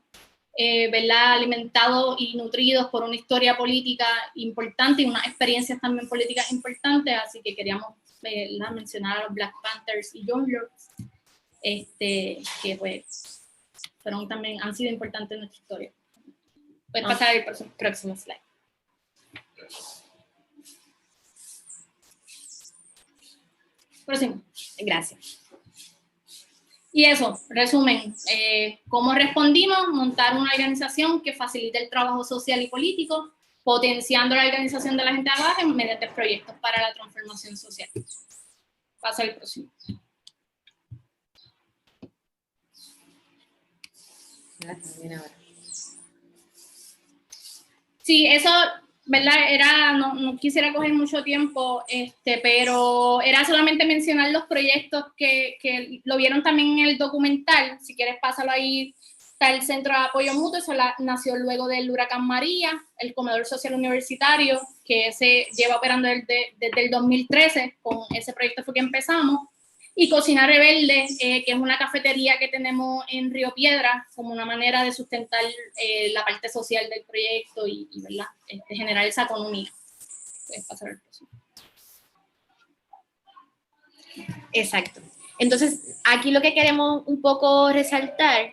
¿verdad?, alimentados y nutridos por una historia política importante y unas experiencias también políticas importantes, así que queríamos mencionar a los Black Panthers y Young Lords, que pues también han sido importantes en nuestra historia. Puedes pasar al próximo slide. Próximo. Gracias. Y eso, resumen, ¿cómo respondimos? Montar una organización que facilite el trabajo social y político, potenciando la organización de la gente abajo mediante proyectos para la transformación social. Pasa al próximo. Sí, eso, ¿verdad? No quisiera coger mucho tiempo, pero era solamente mencionar los proyectos que lo vieron también en el documental. Si quieres, pásalo ahí. Está el Centro de Apoyo Mutuo, eso nació luego del huracán María, el Comedor Social Universitario, que se lleva operando desde el 2013, con ese proyecto fue que empezamos. Y Cocina Rebelde, que es una cafetería que tenemos en Río Piedra, como una manera de sustentar la parte social del proyecto y ¿verdad? Generar esa economía. Puedes pasar al próximo. Exacto. Entonces, aquí lo que queremos un poco resaltar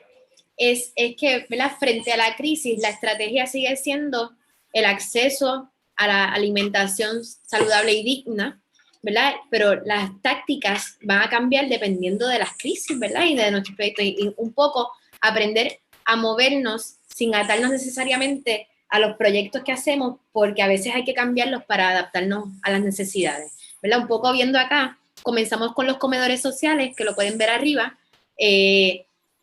es que, ¿verdad?, frente a la crisis, la estrategia sigue siendo el acceso a la alimentación saludable y digna, ¿verdad? Pero las tácticas van a cambiar dependiendo de las crisis, ¿verdad? Y de nuestros proyectos. Y un poco aprender a movernos sin atarnos necesariamente a los proyectos que hacemos, porque a veces hay que cambiarlos para adaptarnos a las necesidades, ¿verdad? Un poco viendo acá, comenzamos con los comedores sociales, que lo pueden ver arriba,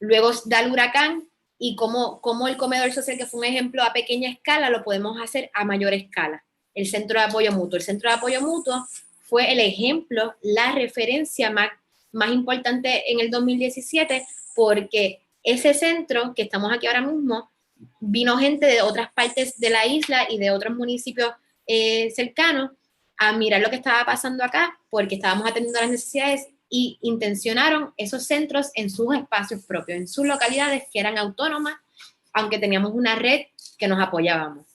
luego da el huracán, y cómo el comedor social, que fue un ejemplo a pequeña escala, lo podemos hacer a mayor escala. El Centro de Apoyo Mutuo. El Centro de Apoyo Mutuo fue el ejemplo, la referencia más importante en el 2017, porque ese centro, que estamos aquí ahora mismo, vino gente de otras partes de la isla y de otros municipios cercanos a mirar lo que estaba pasando acá, porque estábamos atendiendo las necesidades, y intencionaron esos centros en sus espacios propios, en sus localidades que eran autónomas, aunque teníamos una red que nos apoyábamos.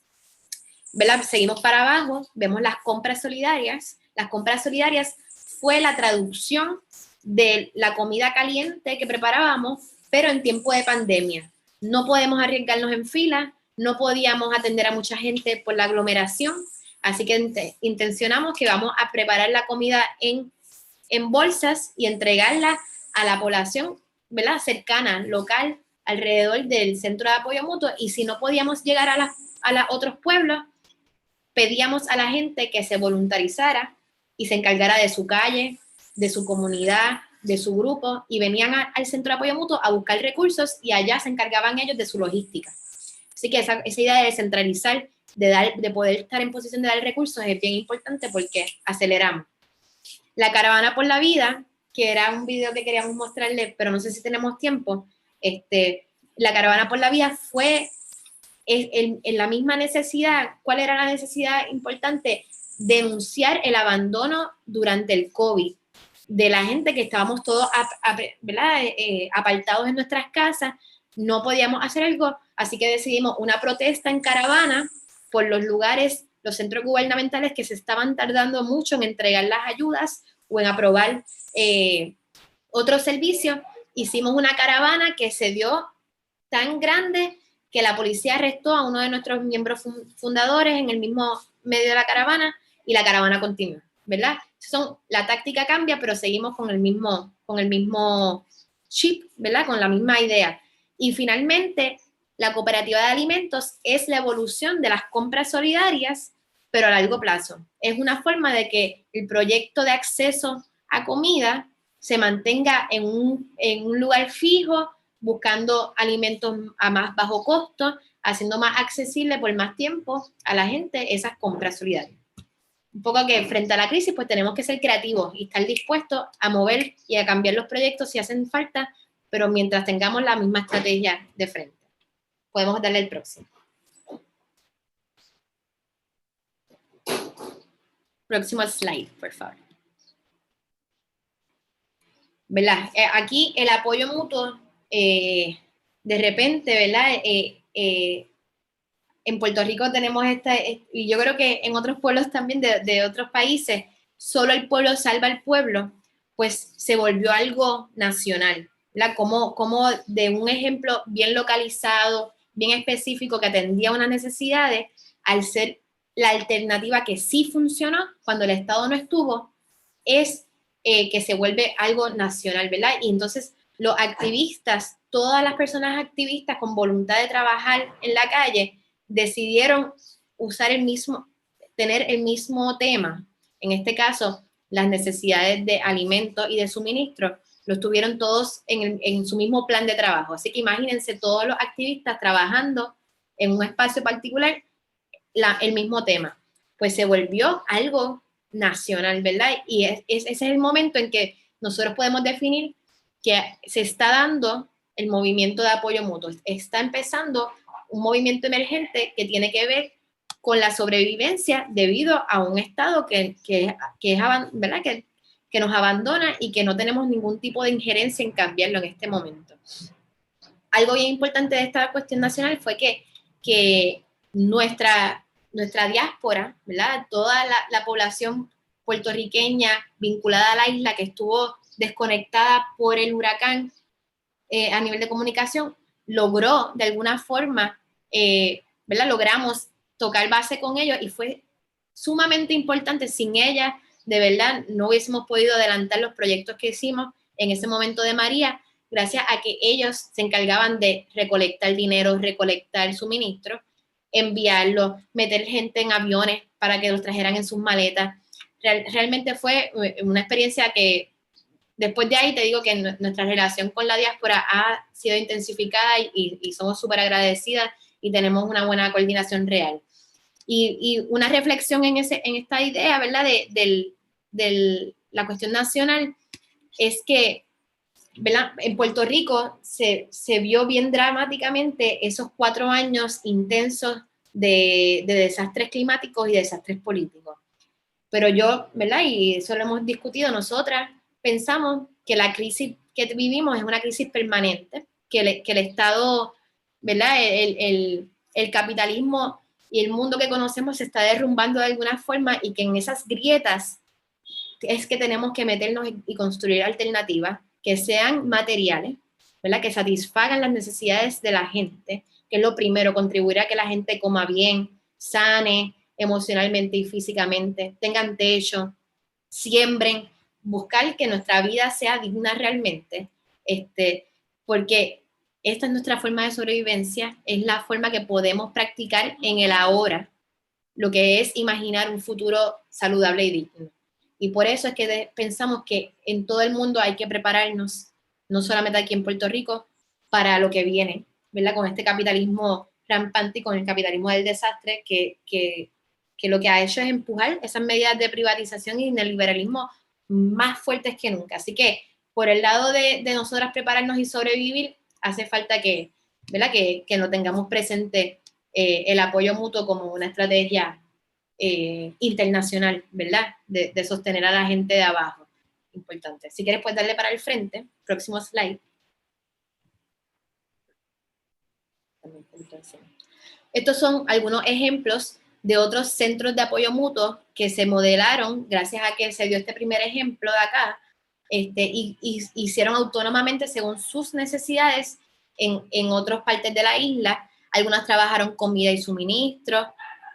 ¿Verdad? Seguimos para abajo, vemos las compras solidarias. Las compras solidarias fue la traducción de la comida caliente que preparábamos, pero en tiempo de pandemia. No podemos arriesgarnos en fila, no podíamos atender a mucha gente por la aglomeración, así que intencionamos que vamos a preparar la comida en bolsas y entregarla a la población, ¿verdad?, cercana, local, alrededor del Centro de Apoyo Mutuo. Y si no podíamos llegar a los otros pueblos, pedíamos a la gente que se voluntarizara y se encargara de su calle, de su comunidad, de su grupo, y venían al Centro de Apoyo Mutuo a buscar recursos, y allá se encargaban ellos de su logística. Así que esa idea de descentralizar, de poder estar en posición de dar recursos, es bien importante porque aceleramos. La Caravana por la Vida, que era un video que queríamos mostrarles, pero no sé si tenemos tiempo. La Caravana por la Vida fue en la misma necesidad. ¿Cuál era la necesidad importante? Denunciar el abandono durante el COVID de la gente, que estábamos todos apartados en nuestras casas, no podíamos hacer algo, así que decidimos una protesta en caravana por los lugares, los centros gubernamentales que se estaban tardando mucho en entregar las ayudas o en aprobar otros servicios. Hicimos una caravana que se dio tan grande que la policía arrestó a uno de nuestros miembros fundadores en el mismo medio de la caravana, y la caravana continúa, ¿verdad? La táctica cambia, pero seguimos con el mismo chip, ¿verdad? Con la misma idea. Y finalmente, la cooperativa de alimentos es la evolución de las compras solidarias, pero a largo plazo. Es una forma de que el proyecto de acceso a comida se mantenga en un lugar fijo, buscando alimentos a más bajo costo, haciendo más accesible por más tiempo a la gente esas compras solidarias. Un poco que frente a la crisis, pues tenemos que ser creativos y estar dispuestos a mover y a cambiar los proyectos si hacen falta, pero mientras tengamos la misma estrategia de frente. Podemos darle el próximo. Próximo slide, por favor. ¿Verdad? Aquí el apoyo mutuo, de repente, ¿verdad? En Puerto Rico tenemos y yo creo que en otros pueblos también de otros países, solo el pueblo salva al pueblo, pues se volvió algo nacional, ¿verdad? Como de un ejemplo bien localizado, bien específico, que atendía unas necesidades, al ser la alternativa que sí funcionó cuando el Estado no estuvo, es que se vuelve algo nacional, ¿verdad? Y entonces los activistas, todas las personas activistas con voluntad de trabajar en la calle, decidieron tener el mismo tema. En este caso, las necesidades de alimentos y de suministro, los tuvieron todos en su mismo plan de trabajo. Así que imagínense todos los activistas trabajando en un espacio particular, el mismo tema. Pues se volvió algo nacional, ¿verdad? Y ese es el momento en que nosotros podemos definir que se está dando el movimiento de apoyo mutuo. Está empezando un movimiento emergente que tiene que ver con la sobrevivencia debido a un Estado que ¿verdad? Que nos abandona y que no tenemos ningún tipo de injerencia en cambiarlo en este momento. Algo bien importante de esta cuestión nacional fue que nuestra diáspora, ¿verdad? Toda la población puertorriqueña vinculada a la isla que estuvo desconectada por el huracán a nivel de comunicación, logró de alguna forma, ¿verdad? Logramos tocar base con ellos y fue sumamente importante. Sin ella, de verdad, no hubiésemos podido adelantar los proyectos que hicimos en ese momento de María, gracias a que ellos se encargaban de recolectar dinero, recolectar suministros, enviarlo, meter gente en aviones para que los trajeran en sus maletas, realmente fue una experiencia que después de ahí te digo que nuestra relación con la diáspora ha sido intensificada y somos súper agradecidas y tenemos una buena coordinación real. Y una reflexión en esta idea, ¿verdad? De la cuestión nacional es que, ¿verdad? En Puerto Rico se vio bien dramáticamente esos 4 años intensos de desastres climáticos y desastres políticos. Pero yo, ¿verdad? Y eso lo hemos discutido nosotras, pensamos que la crisis que vivimos es una crisis permanente, que el Estado, ¿verdad? El capitalismo y el mundo que conocemos se está derrumbando de alguna forma y que en esas grietas es que tenemos que meternos y construir alternativas que sean materiales, ¿verdad? Que satisfagan las necesidades de la gente, que es lo primero, contribuir a que la gente coma bien, sane emocionalmente y físicamente, tengan techo, siembren, buscar que nuestra vida sea digna realmente, porque esta es nuestra forma de sobrevivencia, es la forma que podemos practicar en el ahora, lo que es imaginar un futuro saludable y digno. Y por eso es que pensamos que en todo el mundo hay que prepararnos, no solamente aquí en Puerto Rico, para lo que viene, ¿verdad? Con este capitalismo rampante y con el capitalismo del desastre que lo que ha hecho es empujar esas medidas de privatización y neoliberalismo más fuertes que nunca. Así que por el lado de nosotras prepararnos y sobrevivir, hace falta que, ¿verdad? Que no tengamos presente el apoyo mutuo como una estrategia internacional, ¿verdad? De sostener a la gente de abajo. Importante. Si quieres, puedes darle para el frente. Próximo slide. Estos son algunos ejemplos de otros centros de apoyo mutuo que se modelaron gracias a que se dio este primer ejemplo de acá, y hicieron autónomamente según sus necesidades en otras partes de la isla. Algunas trabajaron comida y suministros,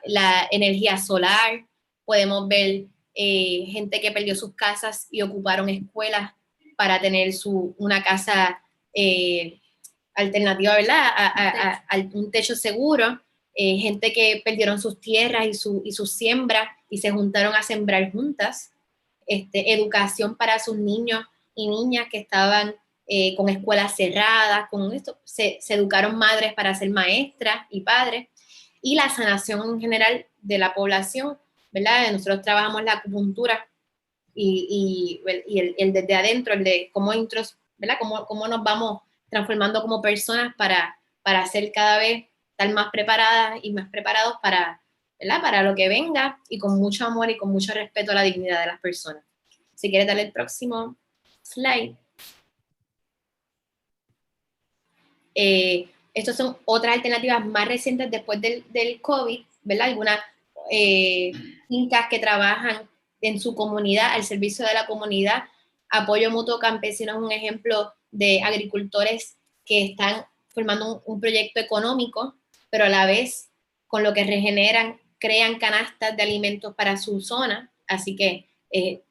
la energía solar, podemos ver gente que perdió sus casas y ocuparon escuelas para tener una casa alternativa, ¿verdad? A un techo seguro. Gente que perdieron sus tierras y sus siembras y se juntaron a sembrar juntas, educación para sus niños y niñas que estaban con escuelas cerradas, con esto, se educaron madres para ser maestras y padres, y la sanación en general de la población, ¿verdad? Nosotros trabajamos la acupuntura y el desde adentro, el de cómo, ¿verdad? Cómo nos vamos transformando como personas para ser cada vez estar más preparadas y más preparados para, ¿verdad? Para lo que venga y con mucho amor y con mucho respeto a la dignidad de las personas. Si quieres darle el próximo slide. Estas son otras alternativas más recientes después del COVID, ¿verdad? Algunas fincas que trabajan en su comunidad, al servicio de la comunidad. Apoyo Mutuo Campesino es un ejemplo de agricultores que están formando un proyecto económico, pero a la vez con lo que regeneran, crean canastas de alimentos para su zona, así que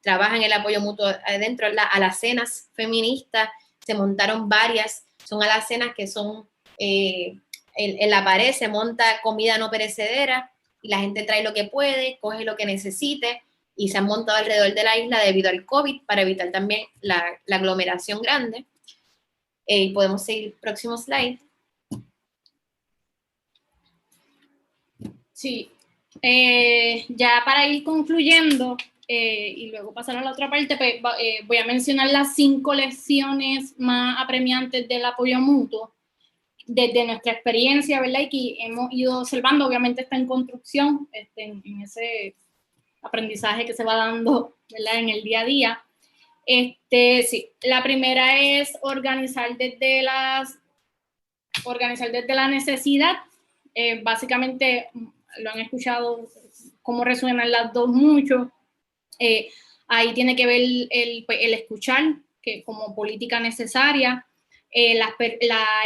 trabajan el apoyo mutuo adentro. Alacenas feministas, se montaron varias, son alacenas que son, en la pared se monta comida no perecedera y la gente trae lo que puede, coge lo que necesite, y se han montado alrededor de la isla debido al COVID para evitar también la aglomeración grande. Podemos seguir, próximo slide. Sí, ya para ir concluyendo y luego pasar a la otra parte, pues, voy a mencionar las 5 lecciones más apremiantes del apoyo mutuo desde nuestra experiencia, ¿verdad? Y que hemos ido observando, obviamente está en construcción, en ese aprendizaje que se va dando, ¿verdad? En el día a día. Sí, la primera es organizar desde la necesidad. Básicamente, lo han escuchado, cómo resuenan las dos mucho. Ahí tiene que ver el escuchar, que como política necesaria, la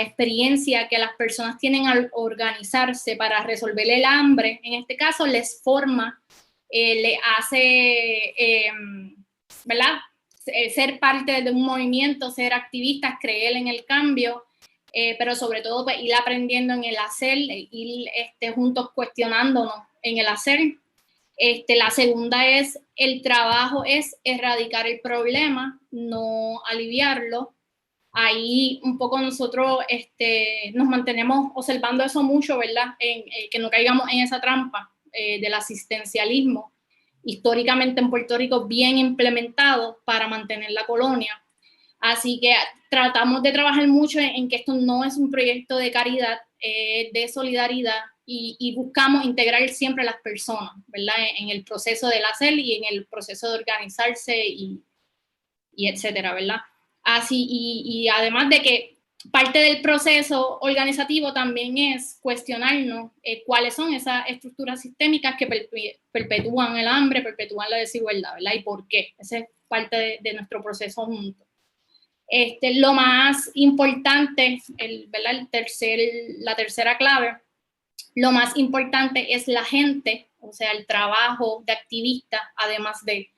experiencia que las personas tienen al organizarse para resolver el hambre, en este caso les forma, le hace, ¿verdad? Ser parte de un movimiento, ser activistas, creer en el cambio, pero sobre todo pues, ir aprendiendo en el hacer, ir juntos cuestionándonos en el hacer. La segunda es, el trabajo es erradicar el problema, no aliviarlo. Ahí un poco nosotros nos mantenemos observando eso mucho, ¿verdad? Que no caigamos en esa trampa del asistencialismo, históricamente en Puerto Rico bien implementado para mantener la colonia. Así que tratamos de trabajar mucho en que esto no es un proyecto de caridad, de solidaridad, y buscamos integrar siempre a las personas, ¿verdad? En el proceso del hacer y en el proceso de organizarse y etcétera, ¿verdad? Así, y además de que parte del proceso organizativo también es cuestionarnos cuáles son esas estructuras sistémicas que perpetúan el hambre, perpetúan la desigualdad, ¿verdad? Y por qué. Esa es parte de nuestro proceso juntos. Lo más importante, ¿verdad? La tercera clave, lo más importante es la gente, o sea, el trabajo de activista, además de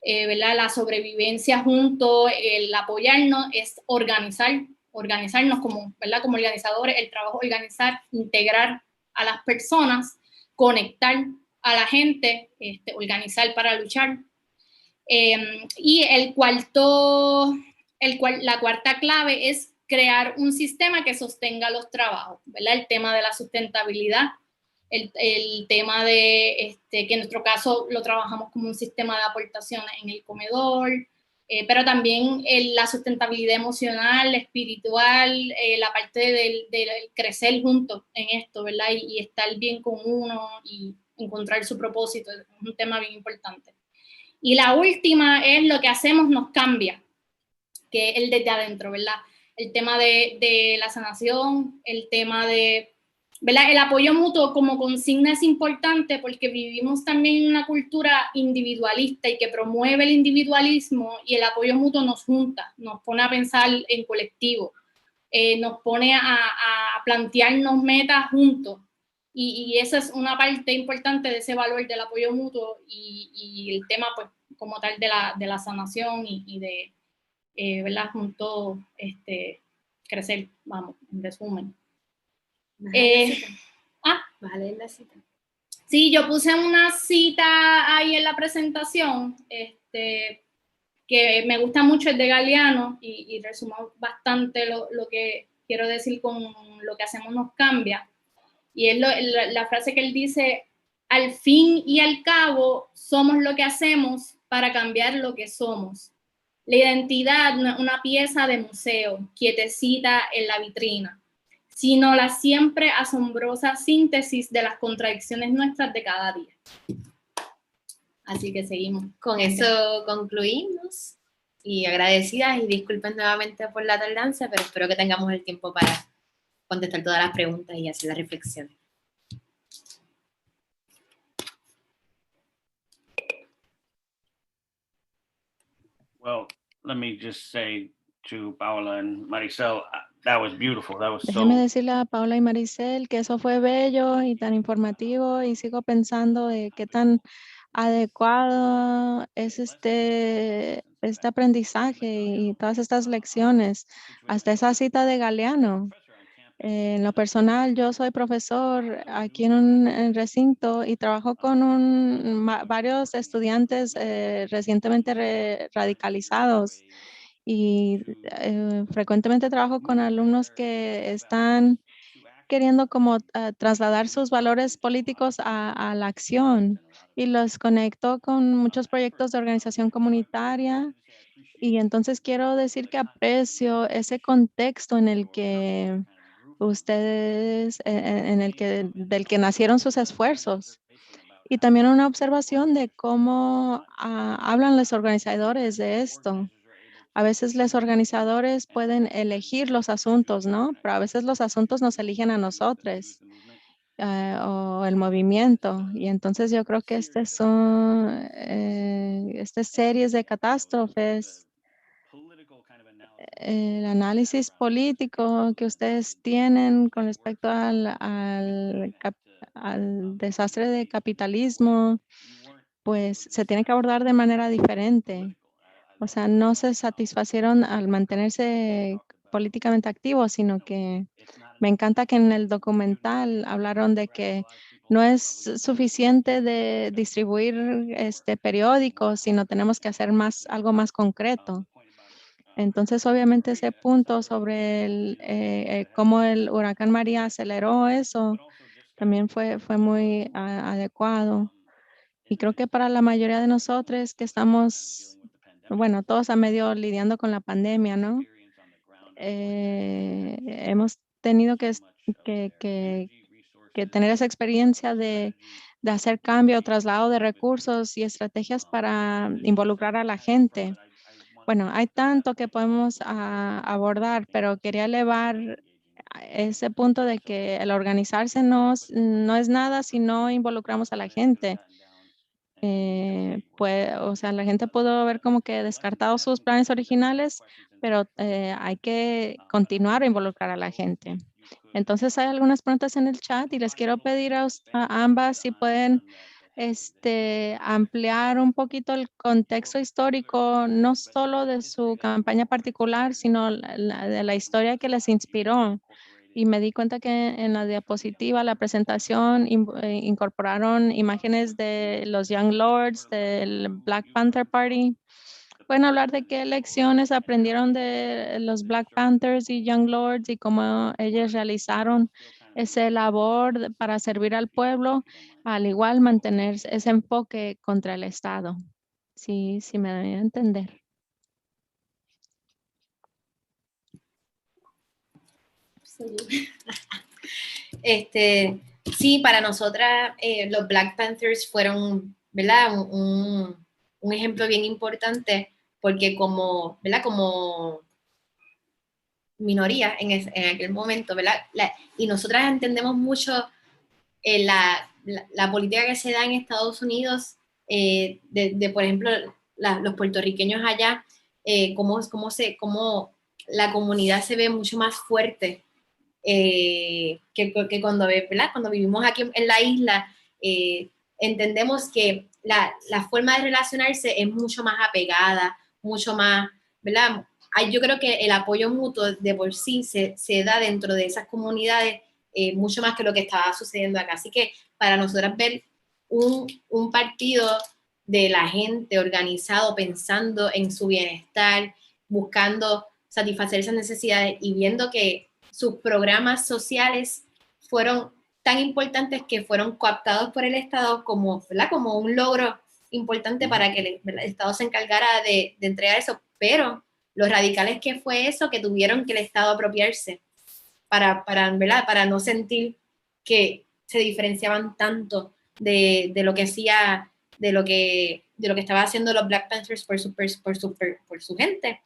¿verdad? La sobrevivencia juntos, el apoyarnos, es organizarnos como, ¿verdad? Como organizadores, el trabajo organizar, integrar a las personas, conectar a la gente, organizar para luchar. Y la cuarta clave es crear un sistema que sostenga los trabajos, ¿verdad? El tema de la sustentabilidad, el tema de que en nuestro caso lo trabajamos como un sistema de aportaciones en el comedor, pero también la sustentabilidad emocional, espiritual, la parte del crecer juntos en esto, ¿verdad? Y estar bien con uno y encontrar su propósito, es un tema bien importante. Y la última es lo que hacemos nos cambia, que es el desde adentro, ¿verdad? El tema de la sanación, el tema de, ¿verdad? El apoyo mutuo como consigna es importante porque vivimos también en una cultura individualista y que promueve el individualismo, y el apoyo mutuo nos junta, nos pone a pensar en colectivo, nos pone a plantearnos metas juntos, y esa es una parte importante de ese valor del apoyo mutuo y el tema pues como tal de la sanación y de ¿verdad? Juntos crecer, vamos, en resumen. ¿Vas a leer la cita? Sí, yo puse una cita ahí en la presentación, que me gusta mucho, es de Galeano, y resumo bastante lo que quiero decir con lo que hacemos nos cambia. Y es la frase que él dice: al fin y al cabo, somos lo que hacemos para cambiar lo que somos. La identidad no es una pieza de museo, quietecita en la vitrina, sino la siempre asombrosa síntesis de las contradicciones nuestras de cada día. Así que seguimos. Con eso concluimos, y agradecidas, y disculpen nuevamente por la tardanza, pero espero que tengamos el tiempo para contestar todas las preguntas y hacer la reflexión. Well, let me just say to Paola and Maricel, that was beautiful. That was Déjeme so... decirle a Paula y Maricel que eso fue bello y tan informativo, y sigo pensando de qué tan adecuado es este aprendizaje y todas estas lecciones, hasta esa cita de Galeano. En lo personal, yo soy profesor aquí en un recinto y trabajo con varios estudiantes recientemente radicalizados, y frecuentemente trabajo con alumnos que están queriendo como trasladar sus valores políticos a la acción, y los conecto con muchos proyectos de organización comunitaria. Y entonces quiero decir que aprecio ese contexto en el que ustedes, del que nacieron sus esfuerzos. Y también una observación de cómo hablan los organizadores de esto. A veces los organizadores pueden elegir los asuntos, ¿no? Pero a veces los asuntos nos eligen a nosotros o el movimiento. Y entonces yo creo que estas series de catástrofes, el análisis político que ustedes tienen con respecto al desastre de capitalismo, pues se tiene que abordar de manera diferente. O sea, no se satisfacieron al mantenerse políticamente activo, sino que me encanta que en el documental hablaron de que no es suficiente de distribuir periódicos, sino tenemos que hacer algo más concreto. Entonces, obviamente, ese punto sobre cómo el huracán María aceleró eso también fue muy adecuado. Y creo que para la mayoría de nosotros que estamos, bueno, todos a medio lidiando con la pandemia, ¿no? Hemos tenido que tener esa experiencia de hacer cambio, traslado de recursos y estrategias para involucrar a la gente. Bueno, hay tanto que podemos abordar, pero quería elevar ese punto de que el organizarse no es nada si no involucramos a la gente. O sea, la gente pudo haber como que descartado sus planes originales, pero hay que continuar a involucrar a la gente. Entonces hay algunas preguntas en el chat y les quiero pedir a ambas si pueden ampliar un poquito el contexto histórico, no solo de su campaña particular, sino de la historia que les inspiró. Y me di cuenta que en la diapositiva, la presentación, incorporaron imágenes de los Young Lords, del Black Panther Party. ¿Pueden hablar de qué lecciones aprendieron de los Black Panthers y Young Lords y cómo ellos realizaron ese labor para servir al pueblo, al igual mantener ese enfoque contra el Estado? Sí, me doy a entender. Sí, para nosotras los Black Panthers fueron, ¿verdad? Un ejemplo bien importante porque como minoría en aquel momento, ¿verdad? Y nosotras entendemos mucho la política que se da en Estados Unidos, por ejemplo, los puertorriqueños allá, cómo la comunidad se ve mucho más fuerte que cuando vivimos aquí en la isla. Entendemos que la forma de relacionarse es mucho más apegada, mucho más, ¿verdad? Yo creo que el apoyo mutuo de por sí se da dentro de esas comunidades mucho más que lo que estaba sucediendo acá. Así que para nosotros ver un partido de la gente organizado, pensando en su bienestar, buscando satisfacer esas necesidades y viendo que sus programas sociales fueron tan importantes que fueron cooptados por el Estado como un logro importante para que el Estado se encargara de entregar eso, pero los radicales que fue eso, que tuvieron que el Estado apropiarse para no sentir que se diferenciaban tanto de lo que hacía, de lo que estaba haciendo los Black Panthers por su gente.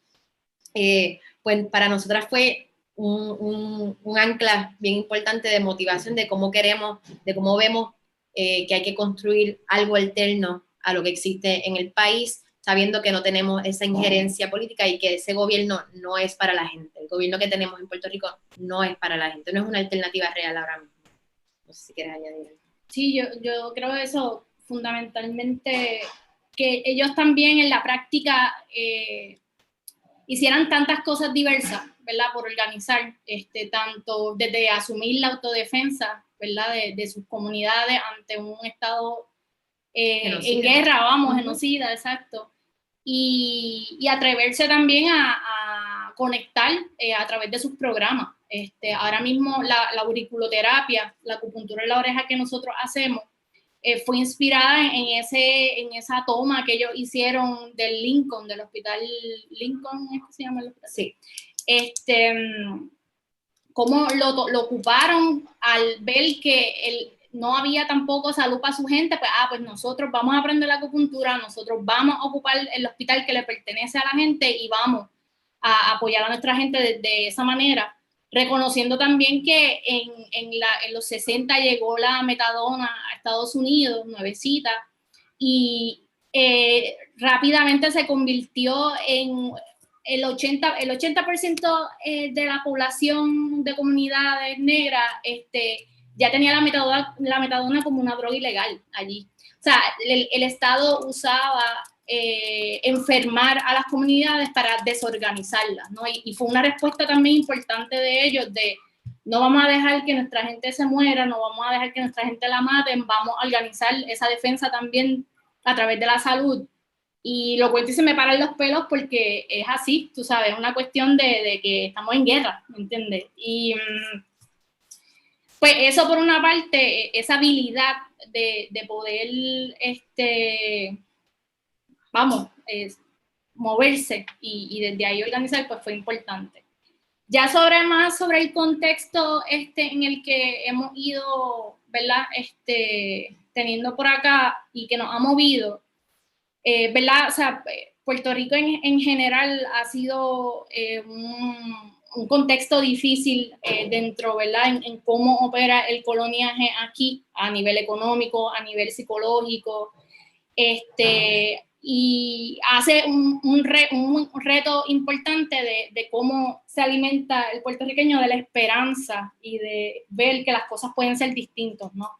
Pues para nosotras fue un ancla bien importante de motivación de cómo vemos que hay que construir algo alterno a lo que existe en el país, sabiendo que no tenemos esa injerencia política y que ese gobierno no es para la gente. El gobierno que tenemos en Puerto Rico no es para la gente, no es una alternativa real ahora mismo. No sé si quieres añadir algo. Sí, yo creo eso fundamentalmente, que ellos también en la práctica hicieran tantas cosas diversas, ¿verdad? Por organizar, tanto desde asumir la autodefensa, ¿verdad? De sus comunidades ante un Estado en guerra, genocida, exacto. Y atreverse también a conectar a través de sus programas. Ahora mismo la auriculoterapia, la acupuntura en la oreja que nosotros hacemos, fue inspirada en esa toma que ellos hicieron del Lincoln, del hospital Lincoln, ¿es que se llama el hospital? Sí. Cómo lo ocuparon al ver que no había tampoco salud para su gente, pues nosotros vamos a aprender la acupuntura, nosotros vamos a ocupar el hospital que le pertenece a la gente y vamos a apoyar a nuestra gente de esa manera, reconociendo también que en los 60 llegó la metadona a Estados Unidos, nuevecita, y rápidamente se convirtió en el 80% de la población de comunidades negras ya tenía la metadona como una droga ilegal allí. O sea, el Estado usaba enfermar a las comunidades para desorganizarlas, ¿no? Y fue una respuesta también importante de ellos de no vamos a dejar que nuestra gente se muera, no vamos a dejar que nuestra gente la maten, vamos a organizar esa defensa también a través de la salud. Y lo cuento y se me paran los pelos porque es así, tú sabes, es una cuestión de que estamos en guerra, ¿me entiendes? Y pues eso por una parte, esa habilidad de poder, moverse y desde ahí organizar, pues fue importante. Ya sobre el contexto en el que hemos ido, ¿verdad? Teniendo por acá y que nos ha movido, ¿verdad? O sea, Puerto Rico en general ha sido un contexto difícil dentro, ¿verdad? En cómo opera el coloniaje aquí a nivel económico, a nivel psicológico, y hace un reto importante de cómo se alimenta el puertorriqueño de la esperanza y de ver que las cosas pueden ser distintas, ¿no?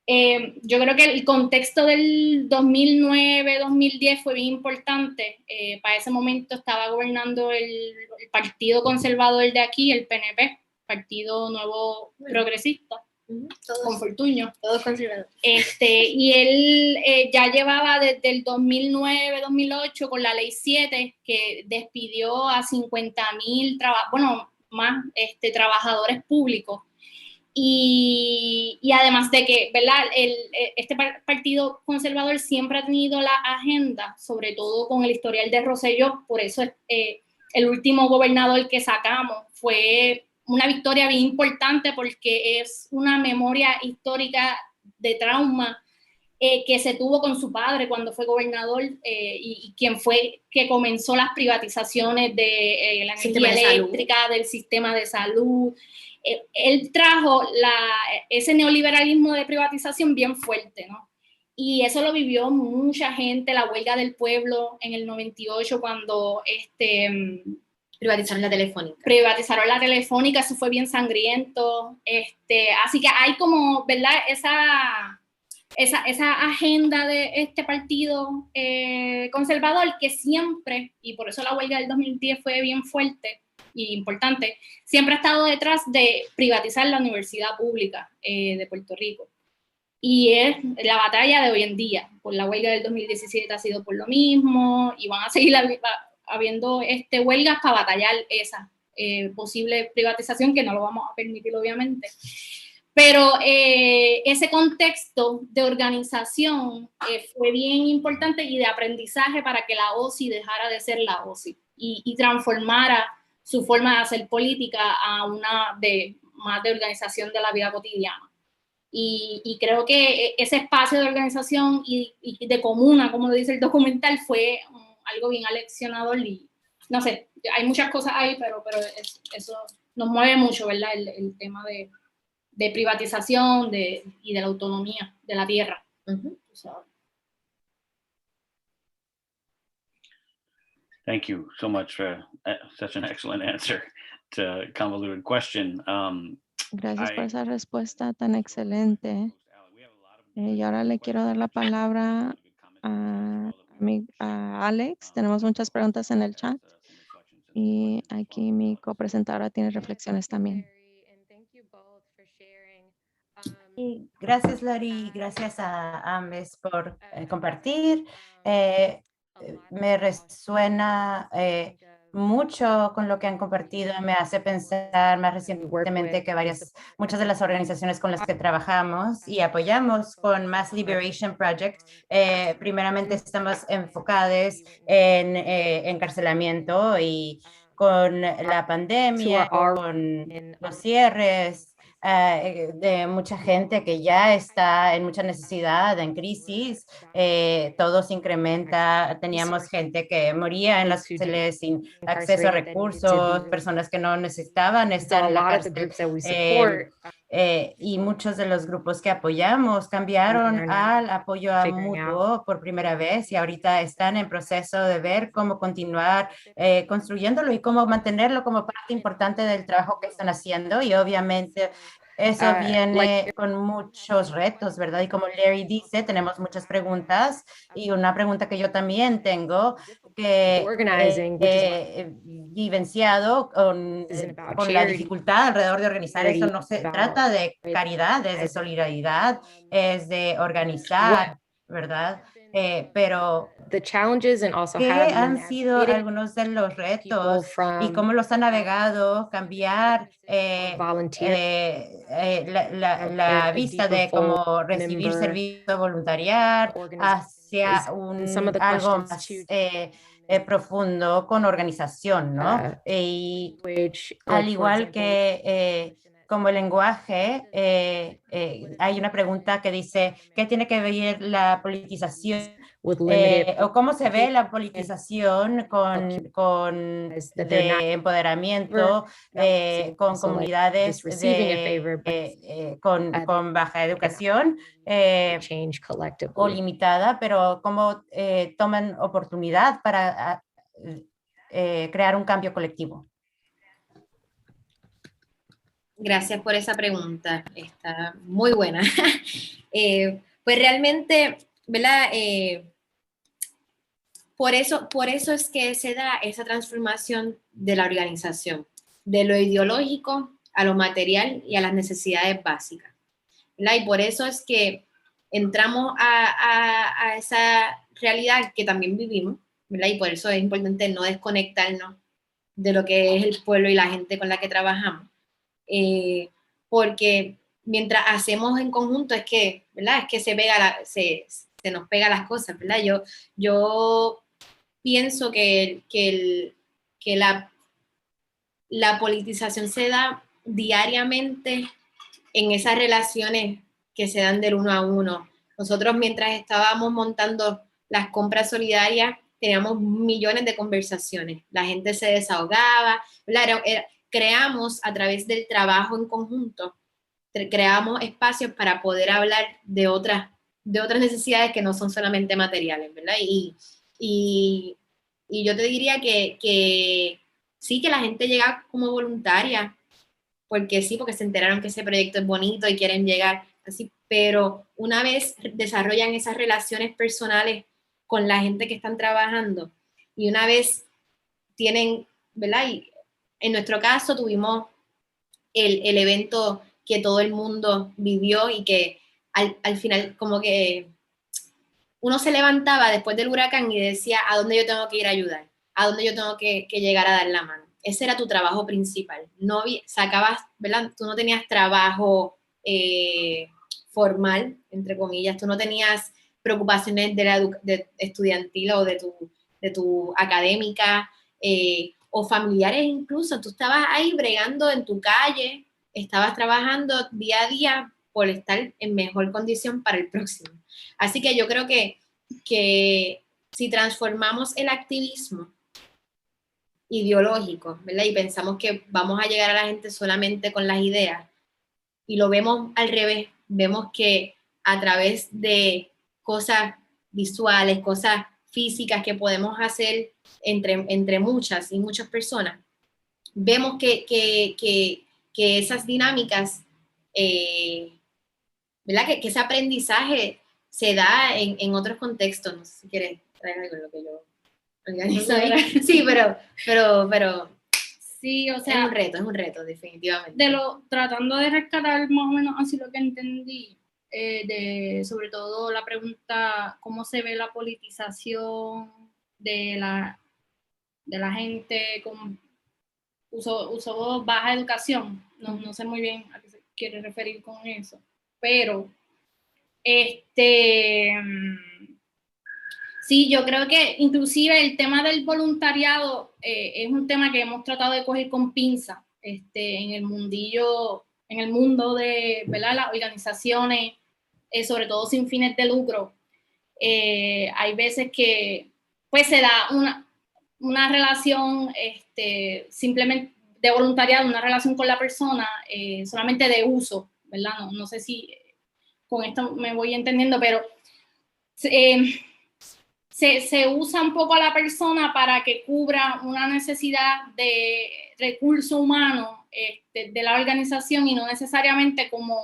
Yo creo que el contexto del 2009-2010 fue bien importante. Para ese momento estaba gobernando el Partido Conservador de aquí, el PNP, Partido Nuevo Progresista, con Fortuño. Todos conservadores. Y él ya llevaba desde el 2009-2008 con la Ley 7, que despidió a 50,000 trabajadores públicos. Y además de que, ¿verdad? Este partido conservador siempre ha tenido la agenda, sobre todo con el historial de Rosselló, por eso el último gobernador que sacamos fue una victoria bien importante porque es una memoria histórica de trauma que se tuvo con su padre cuando fue gobernador y quien fue que comenzó las privatizaciones de la energía eléctrica, del sistema de salud. Él trajo ese neoliberalismo de privatización bien fuerte, ¿no? Y eso lo vivió mucha gente, la huelga del pueblo en el 98 cuando privatizaron la telefónica. Privatizaron la telefónica, eso fue bien sangriento. Así que hay como, ¿verdad? Esa agenda de este partido conservador que siempre, y por eso la huelga del 2010 fue bien fuerte y importante, siempre ha estado detrás de privatizar la universidad pública de Puerto Rico. Y es la batalla de hoy en día. Por la huelga del 2017 ha sido por lo mismo, y van a seguir habiendo huelgas para batallar esa posible privatización, que no lo vamos a permitir, obviamente. Pero ese contexto de organización fue bien importante y de aprendizaje para que la OSI dejara de ser la OSI y transformara su forma de hacer política a una más de organización de la vida cotidiana. Y creo que ese espacio de organización y de comuna, como lo dice el documental, fue algo bien aleccionador y no sé, hay muchas cosas ahí, pero eso nos mueve mucho, ¿verdad? El tema de privatización y de la autonomía de la tierra. Thank you so much for such an excellent answer to a convoluted question. Gracias por esa respuesta tan excelente. Y ahora le quiero dar la palabra a Alex. Tenemos muchas preguntas en el chat. Y aquí mi copresentadora tiene reflexiones también. Y gracias, Lori, gracias a ambos por compartir. Me resuena mucho con lo que han compartido, me hace pensar más recientemente que muchas de las organizaciones con las que trabajamos y apoyamos con Mass Liberation Project, primeramente estamos enfocados en encarcelamiento y con la pandemia, con los cierres, de mucha gente que ya está en mucha necesidad, en crisis, todo se incrementa, teníamos gente que moría en las cárceles sin acceso a recursos, personas que no necesitaban estar en la cárcel, y muchos de los grupos que apoyamos cambiaron al apoyo mutuo por primera vez y ahorita están en proceso de ver cómo continuar construyéndolo y cómo mantenerlo como parte importante del trabajo que están haciendo y obviamente Eso like viene con muchos retos, ¿verdad? Y como Larry dice, tenemos muchas preguntas y una pregunta que yo también tengo que organizing, which is he vivenciado con la charity, dificultad alrededor de organizar. Eso no se about, trata de caridad, es de solidaridad, es de organizar, ¿verdad? Pero the challenges and also ¿qué how have you han sido navigated algunos de los people retos y from cómo los han navegado cambiar volunteer la a vista deeper de fold cómo recibir member servicio voluntariar hacia and some of the algo questions más too, profundo con organización, ¿no? Y al igual que como el lenguaje, hay una pregunta que dice, ¿qué tiene que ver la politización o cómo se ve la politización de empoderamiento con comunidades con baja educación o limitada, pero cómo toman oportunidad para crear un cambio colectivo? Gracias por esa pregunta, está muy buena. Pues realmente, ¿verdad? Por eso es que se da esa transformación de la organización, de lo ideológico a lo material y a las necesidades básicas, ¿verdad? Y por eso es que entramos a esa realidad que también vivimos, ¿verdad? Y por eso es importante no desconectarnos de lo que es el pueblo y la gente con la que trabajamos. Porque mientras hacemos en conjunto es que, ¿verdad? Es que se nos pega las cosas, ¿verdad? Yo pienso que la politización se da diariamente en esas relaciones que se dan del uno a uno. Nosotros mientras estábamos montando las compras solidarias teníamos millones de conversaciones, la gente se desahogaba, ¿verdad? Creamos a través del trabajo en conjunto, creamos espacios para poder hablar de otras necesidades que no son solamente materiales, ¿verdad? Y yo te diría que sí, que la gente llega como voluntaria, porque se enteraron que ese proyecto es bonito y quieren llegar, así, pero una vez desarrollan esas relaciones personales con la gente que están trabajando y una vez tienen, ¿verdad? Y en nuestro caso tuvimos el evento que todo el mundo vivió y que al final como que uno se levantaba después del huracán y decía, ¿a dónde yo tengo que ir a ayudar? ¿A dónde yo tengo que llegar a dar la mano? Ese era tu trabajo principal. No sacabas, ¿verdad? Tú no tenías trabajo formal, entre comillas. Tú no tenías preocupaciones de estudiantil o de tu académica o familiares incluso. Tú estabas ahí bregando en tu calle, estabas trabajando día a día por estar en mejor condición para el próximo. Así que yo creo que si transformamos el activismo ideológico, ¿verdad? Y pensamos que vamos a llegar a la gente solamente con las ideas y lo vemos al revés, vemos que a través de cosas visuales, cosas físicas que podemos hacer entre muchas y muchas personas, vemos que esas dinámicas, ¿verdad? Que ese aprendizaje se da en otros contextos. No sé si quieres traer algo de lo que yo organizo ahí. Sí, pero sí, o sea, es un reto, definitivamente. Tratando de rescatar más o menos así lo que entendí, sobre todo la pregunta, ¿cómo se ve la politización de la gente con uso baja educación? No sé muy bien a qué se quiere referir con eso, pero sí, yo creo que inclusive el tema del voluntariado es un tema que hemos tratado de coger con pinza en el mundo de, ¿verdad? Las organizaciones, sobre todo sin fines de lucro. Hay veces que pues se da una relación simplemente de voluntariado, una relación con la persona solamente de uso, ¿verdad? No sé si con esto me voy entendiendo, pero se usa un poco a la persona para que cubra una necesidad de recurso humano de la organización y no necesariamente como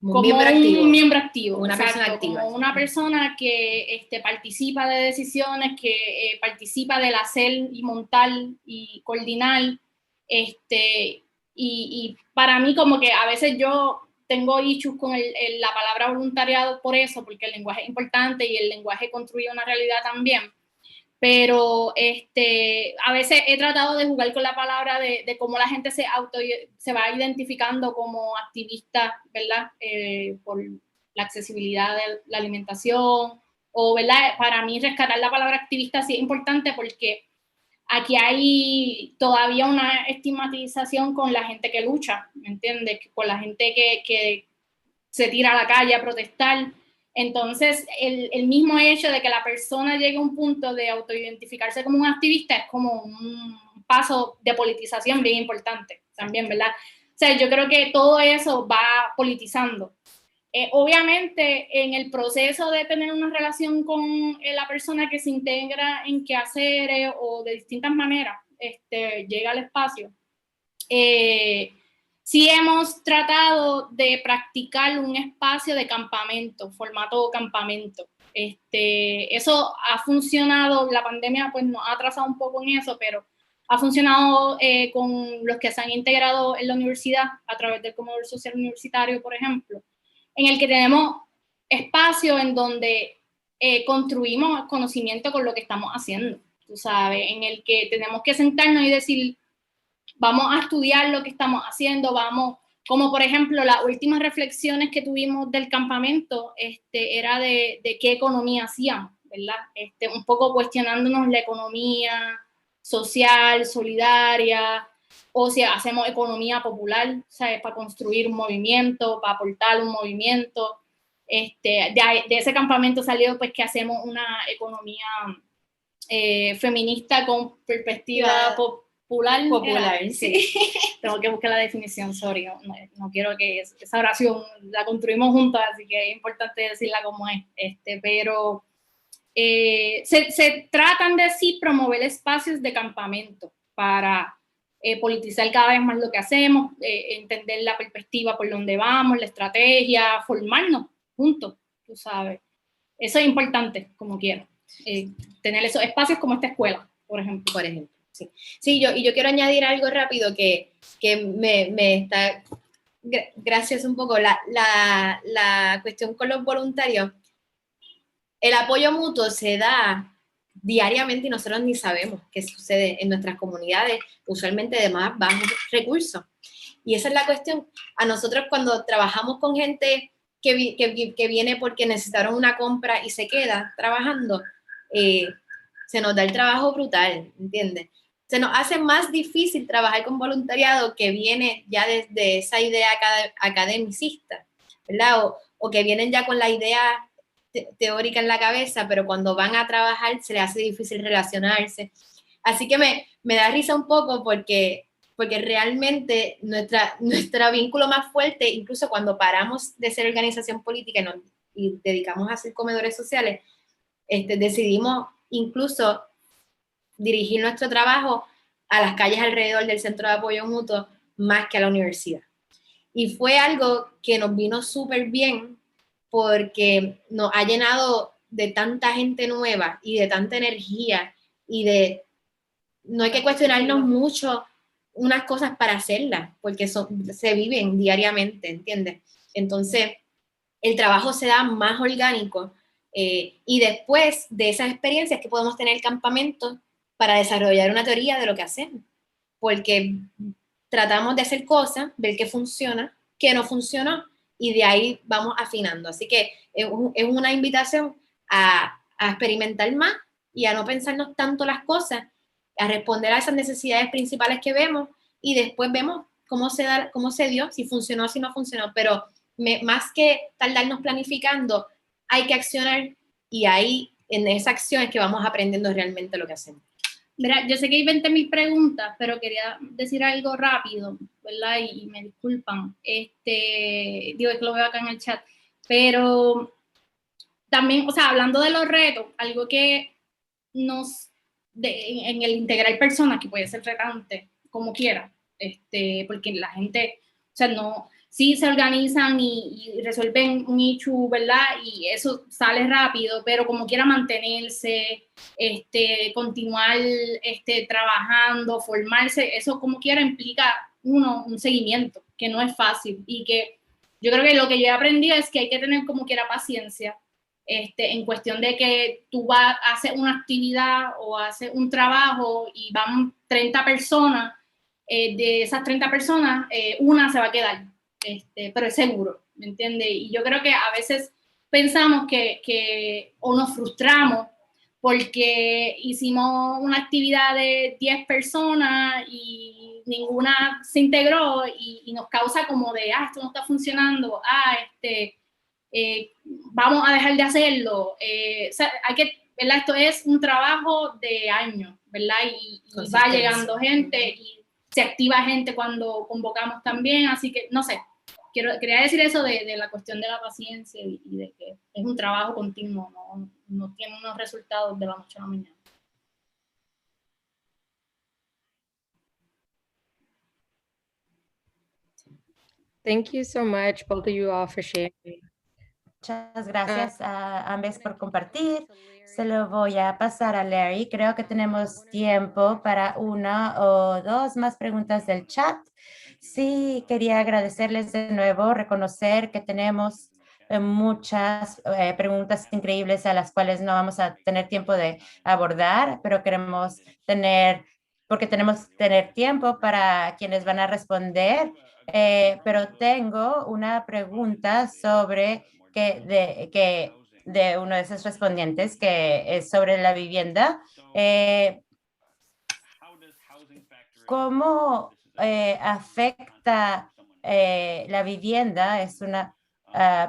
un miembro activo, una persona exacto, activa. como una persona que participa de decisiones, que participa del hacer y montar y coordinar, y para mí como que a veces yo tengo issues con la palabra voluntariado por eso, porque el lenguaje es importante y el lenguaje construye una realidad también. Pero a veces he tratado de jugar con la palabra de cómo la gente se va identificando como activista, ¿verdad? Por la accesibilidad de la alimentación, o, ¿verdad? Para mí rescatar la palabra activista sí es importante porque aquí hay todavía una estigmatización con la gente que lucha, ¿me entiendes? Con la gente que se tira a la calle a protestar. Entonces, el mismo hecho de que la persona llegue a un punto de autoidentificarse como un activista es como un paso de politización bien importante también, ¿verdad? O sea, yo creo que todo eso va politizando. Obviamente, en el proceso de tener una relación con la persona que se integra en quehaceres o de distintas maneras, llega al espacio, sí hemos tratado de practicar un espacio de campamento, formato campamento. Eso ha funcionado, la pandemia pues nos ha atrasado un poco en eso, pero ha funcionado con los que se han integrado en la universidad a través del comedor social universitario, por ejemplo, en el que tenemos espacio en donde construimos conocimiento con lo que estamos haciendo, tú sabes, en el que tenemos que sentarnos y decir, vamos a estudiar lo que estamos haciendo, vamos, como por ejemplo las últimas reflexiones que tuvimos del campamento, era de qué economía hacíamos, ¿verdad? Un poco cuestionándonos la economía social, solidaria, o si hacemos economía popular, ¿sabes? Para construir un movimiento, para aportar un movimiento. De ese campamento salió pues que hacemos una economía feminista con perspectiva popular, sí. Tengo que buscar la definición, sorry, no quiero que esa oración la construimos juntas, así que es importante decirla como es, pero se tratan de sí promover espacios de campamento para politizar cada vez más lo que hacemos, entender la perspectiva por donde vamos, la estrategia, formarnos juntos, tú sabes. Eso es importante, como quiero, tener esos espacios como esta escuela, por ejemplo. Por ejemplo. Sí, yo quiero añadir algo rápido que me está gracioso un poco, la cuestión con los voluntarios. El apoyo mutuo se da diariamente y nosotros ni sabemos qué sucede en nuestras comunidades, usualmente de más bajos recursos. Y esa es la cuestión. A nosotros cuando trabajamos con gente que viene porque necesitaron una compra y se queda trabajando, se nos da el trabajo brutal, ¿entiendes? Se nos hace más difícil trabajar con voluntariado que viene ya desde esa idea academicista, ¿verdad? O que vienen ya con la idea teórica en la cabeza, pero cuando van a trabajar se les hace difícil relacionarse. Así que me da risa un poco porque realmente nuestro vínculo más fuerte, incluso cuando paramos de ser organización política y dedicamos a ser comedores sociales, decidimos incluso dirigir nuestro trabajo a las calles alrededor del Centro de Apoyo Mutuo más que a la universidad. Y fue algo que nos vino súper bien porque nos ha llenado de tanta gente nueva y de tanta energía y no hay que cuestionarnos mucho unas cosas para hacerlas, porque se viven diariamente, ¿entiendes? Entonces, el trabajo se da más orgánico y después de esas experiencias que podemos tener campamentos para desarrollar una teoría de lo que hacemos, porque tratamos de hacer cosas, ver qué funciona, qué no funciona, y de ahí vamos afinando. Así que es una invitación a experimentar más y a no pensarnos tanto las cosas, a responder a esas necesidades principales que vemos y después vemos cómo se dio, si funcionó, si no funcionó, pero más que tardarnos planificando, hay que accionar y ahí en esa acción es que vamos aprendiendo realmente lo que hacemos. Mira, yo sé que hay 20.000 preguntas, pero quería decir algo rápido, ¿verdad? Y me disculpan. Digo, es que lo veo acá en el chat. Pero también, o sea, hablando de los retos, algo que en el integrar personas, que puede ser retante, como quiera, porque la gente, o sea, no, sí se organizan y resuelven un issue, ¿verdad? Y eso sale rápido, pero como quiera mantenerse, continuar trabajando, formarse, eso como quiera implica un seguimiento, que no es fácil, y que yo creo que lo que yo he aprendido es que hay que tener como quiera paciencia, en cuestión de que tú vas a hacer una actividad o hacer un trabajo y van 30 personas, de esas 30 personas, una se va a quedar, pero es seguro, ¿me entiendes? Y yo creo que a veces pensamos o nos frustramos porque hicimos una actividad de 10 personas y ninguna se integró y nos causa como de, esto no está funcionando, vamos a dejar de hacerlo. O sea, hay que, ¿verdad? Esto es un trabajo de años, ¿verdad? Y va llegando gente y se activa gente cuando convocamos también, así que, no sé, quería decir eso de la cuestión de la paciencia y de que es un trabajo continuo, no tiene unos resultados de la noche a la mañana. Thank you so much, both of you all, for sharing. Muchas gracias a ambos por compartir. Se lo voy a pasar a Larry. Creo que tenemos tiempo para una o dos más preguntas del chat. Sí, quería agradecerles de nuevo, reconocer que tenemos muchas preguntas increíbles a las cuales no vamos a tener tiempo de abordar, pero queremos tener tiempo para quienes van a responder. Pero tengo una pregunta sobre de uno de esos respondientes, que es sobre la vivienda. ¿Cómo afecta la vivienda? Es una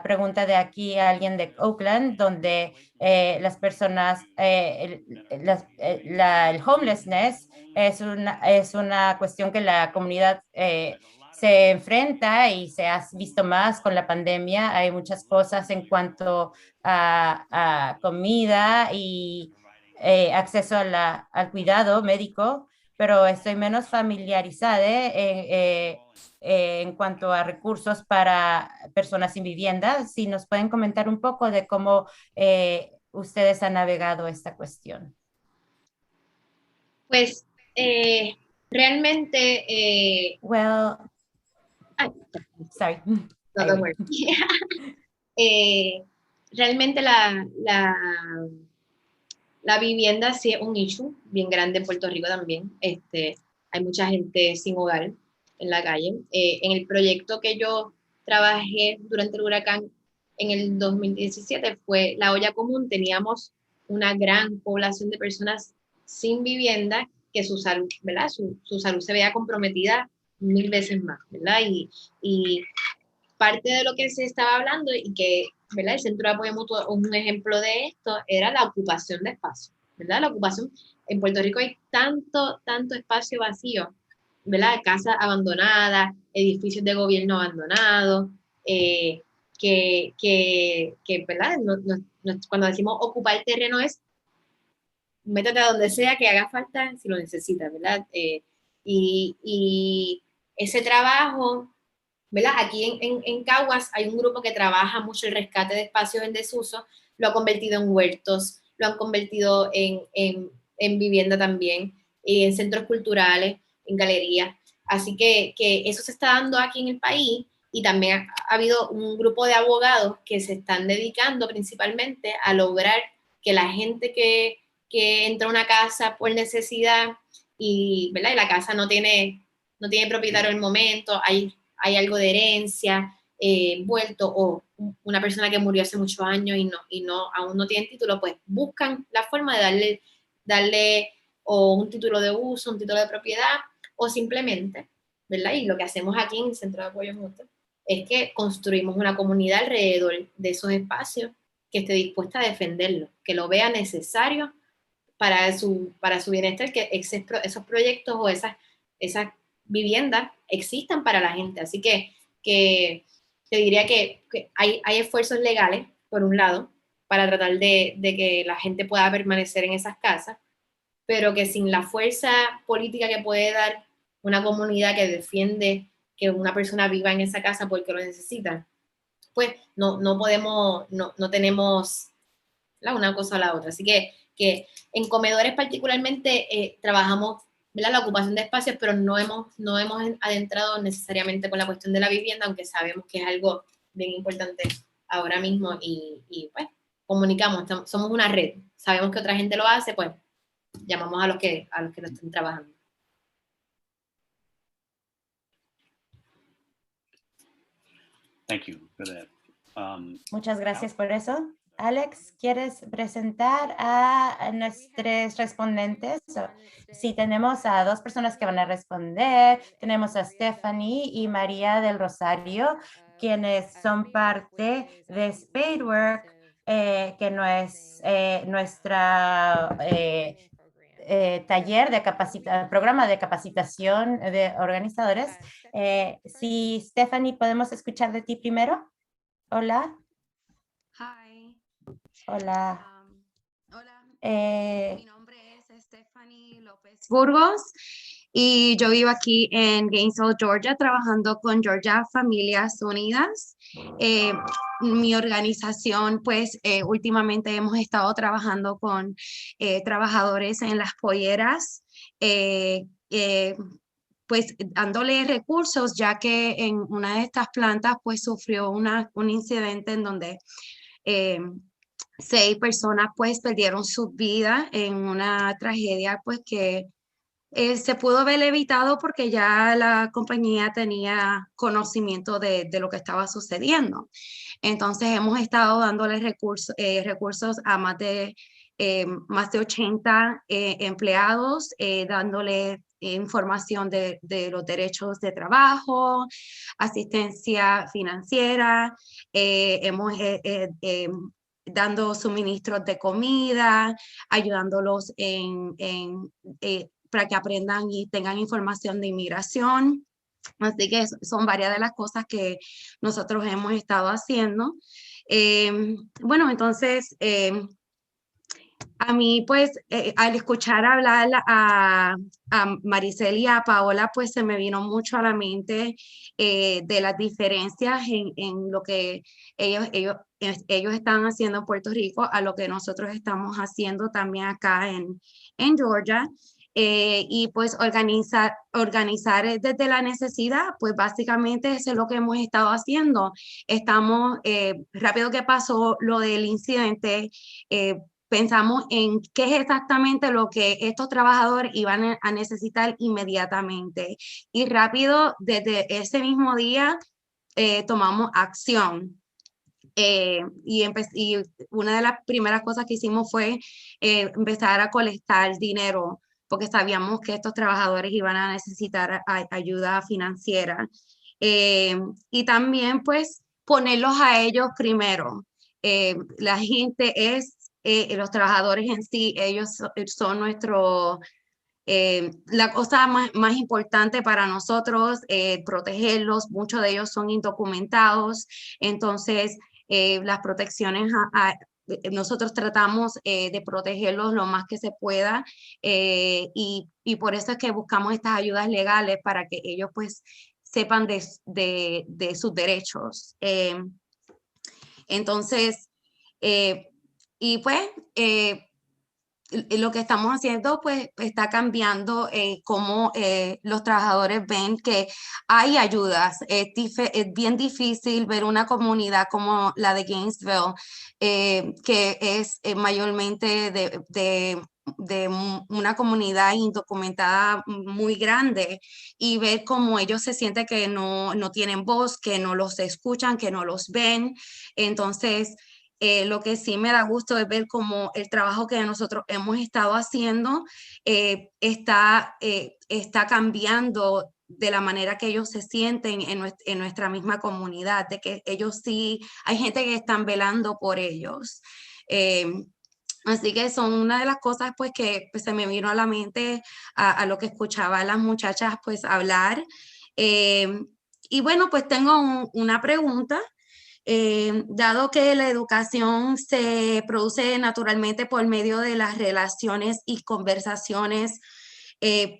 pregunta de aquí a alguien de Oakland, donde las personas, el homelessness es una cuestión que la comunidad se enfrenta y se ha visto más con la pandemia. Hay muchas cosas en cuanto a comida y acceso al cuidado médico, pero estoy menos familiarizada en cuanto a recursos para personas sin vivienda. Si nos pueden comentar un poco de cómo ustedes han navegado esta cuestión. Pues realmente... Sorry. No, don't worry. Realmente la vivienda sí es un issue bien grande en Puerto Rico también. Hay mucha gente sin hogar en la calle. En el proyecto que yo trabajé durante el huracán en el 2017 fue La Olla Común. Teníamos una gran población de personas sin vivienda que su salud, ¿verdad? Su salud se veía comprometida 1000 veces más, ¿verdad? Y parte de lo que se estaba hablando y que, ¿verdad? El Centro de Apoyo Mutuo, un ejemplo de esto, era la ocupación de espacio, ¿verdad? La ocupación, en Puerto Rico hay tanto espacio vacío, ¿verdad? Casas abandonadas, edificios de gobierno abandonados, que ¿verdad? Cuando decimos ocupar terreno es métete a donde sea que haga falta si lo necesitas, ¿verdad? Y ese trabajo, ¿verdad? Aquí en Caguas hay un grupo que trabaja mucho el rescate de espacios en desuso, lo ha convertido en huertos, lo han convertido en vivienda también, en centros culturales, en galerías. Así que eso se está dando aquí en el país y también ha habido un grupo de abogados que se están dedicando principalmente a lograr que la gente que entra a una casa por necesidad y, ¿verdad? Y la casa no tiene propietario en el momento, hay algo de herencia envuelto o una persona que murió hace muchos años y aún no tiene título, pues buscan la forma de darle o un título de uso, un título de propiedad o simplemente, ¿verdad? Y lo que hacemos aquí en el Centro de Apoyo Mutuo es que construimos una comunidad alrededor de esos espacios que esté dispuesta a defenderlo, que lo vea necesario para su bienestar, que esos proyectos o esas viviendas existan para la gente. Así que te diría que hay esfuerzos legales, por un lado, para tratar de que la gente pueda permanecer en esas casas, pero que sin la fuerza política que puede dar una comunidad que defiende que una persona viva en esa casa porque lo necesita, pues no podemos, no tenemos una cosa o la otra. Así que en comedores particularmente trabajamos, ¿verdad?, la ocupación de espacios, pero no hemos adentrado necesariamente con la cuestión de la vivienda, aunque sabemos que es algo bien importante ahora mismo y pues comunicamos, somos una red, sabemos que otra gente lo hace, pues llamamos a los que lo están trabajando. Thank you for that. Muchas gracias por eso. Alex, ¿quieres presentar a nuestros respondentes? Sí, tenemos a 2 personas que van a responder. Tenemos a Stephanie y María del Rosario, quienes son parte de Spadework, que no es nuestra taller de programa de capacitación de organizadores. Sí, Stephanie, ¿podemos escuchar de ti primero? Hola. Hi. Hola. Hola. Mi nombre es Stephanie López Burgos y yo vivo aquí en Gainesville, Georgia, trabajando con Georgia Familias Unidas. Mi organización, pues, últimamente hemos estado trabajando con trabajadores en las polleras, pues dándole recursos, ya que en una de estas plantas pues sufrió un incidente en donde 6 personas pues perdieron su vida en una tragedia pues que se pudo haber evitado porque ya la compañía tenía conocimiento de lo que estaba sucediendo. Entonces hemos estado dándole recursos a más de 80 empleados, dándole información de los derechos de trabajo, asistencia financiera, hemos dando suministros de comida, ayudándolos para que aprendan y tengan información de inmigración. Así que son varias de las cosas que nosotros hemos estado haciendo. Bueno, entonces, a mí, pues, al escuchar hablar a Maricel y a Paola, pues se me vino mucho a la mente de las diferencias en lo que ellos están haciendo en Puerto Rico a lo que nosotros estamos haciendo también acá en Georgia. Y pues organizar desde la necesidad, pues básicamente eso es lo que hemos estado haciendo. Estamos, rápido que pasó lo del incidente, pensamos en qué es exactamente lo que estos trabajadores iban a necesitar inmediatamente. Y rápido, desde ese mismo día, tomamos acción. Y una de las primeras cosas que hicimos fue empezar a colectar dinero, porque sabíamos que estos trabajadores iban a necesitar ayuda financiera. Y también, pues, ponerlos a ellos primero. La gente los trabajadores en sí, ellos son la cosa más importante para nosotros, protegerlos. Muchos de ellos son indocumentados, entonces las protecciones nosotros tratamos de protegerlos lo más que se pueda y por eso es que buscamos estas ayudas legales para que ellos pues sepan de sus derechos. Entonces, y pues lo que estamos haciendo pues está cambiando cómo los trabajadores ven que hay ayudas. Es bien difícil ver una comunidad como la de Gainesville, que es mayormente de una comunidad indocumentada muy grande, y ver cómo ellos se sienten que no tienen voz, que no los escuchan, que no los ven. Entonces, lo que sí me da gusto es ver cómo el trabajo que nosotros hemos estado haciendo está cambiando de la manera que ellos se sienten en nuestra misma comunidad, de que ellos sí, hay gente que están velando por ellos. Así que son una de las cosas pues que pues, se me vino a la mente a lo que escuchaba a las muchachas pues hablar. Y bueno, pues tengo una pregunta. dado que la educación se produce naturalmente por medio de las relaciones y conversaciones,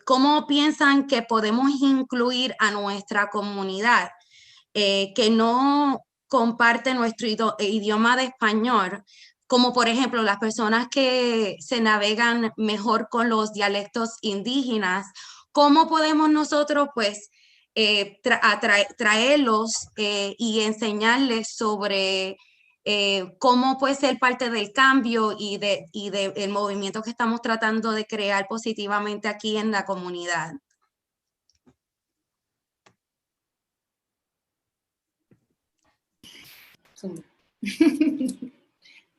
¿cómo piensan que podemos incluir a nuestra comunidad que no comparte nuestro idioma de español, como por ejemplo las personas que se navegan mejor con los dialectos indígenas? ¿Cómo podemos nosotros pues traerlos y enseñarles sobre cómo puede ser parte del cambio y del movimiento que estamos tratando de crear positivamente aquí en la comunidad?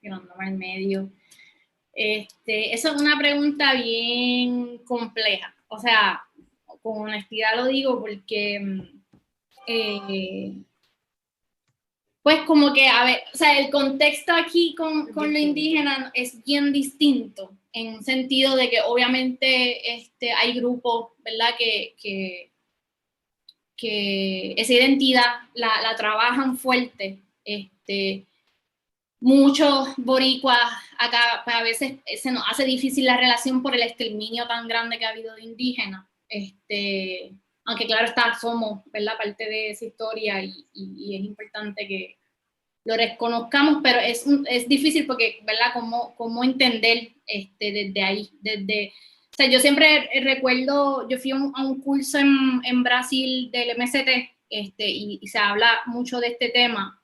Tirándome al medio. Eso es una pregunta bien compleja. O sea, con honestidad lo digo porque pues como que, a ver, o sea, el contexto aquí con lo indígena es bien distinto, en un sentido de que obviamente hay grupos, ¿verdad?, que esa identidad la trabajan fuerte. Muchos boricuas acá, pues a veces se nos hace difícil la relación por el exterminio tan grande que ha habido de indígenas. Aunque claro está, somos, ¿verdad?, parte de esa historia y es importante que lo reconozcamos, pero es difícil porque, ¿verdad?, cómo entender desde ahí, o sea, yo siempre recuerdo, yo fui a un curso en Brasil del MST, y se habla mucho de este tema,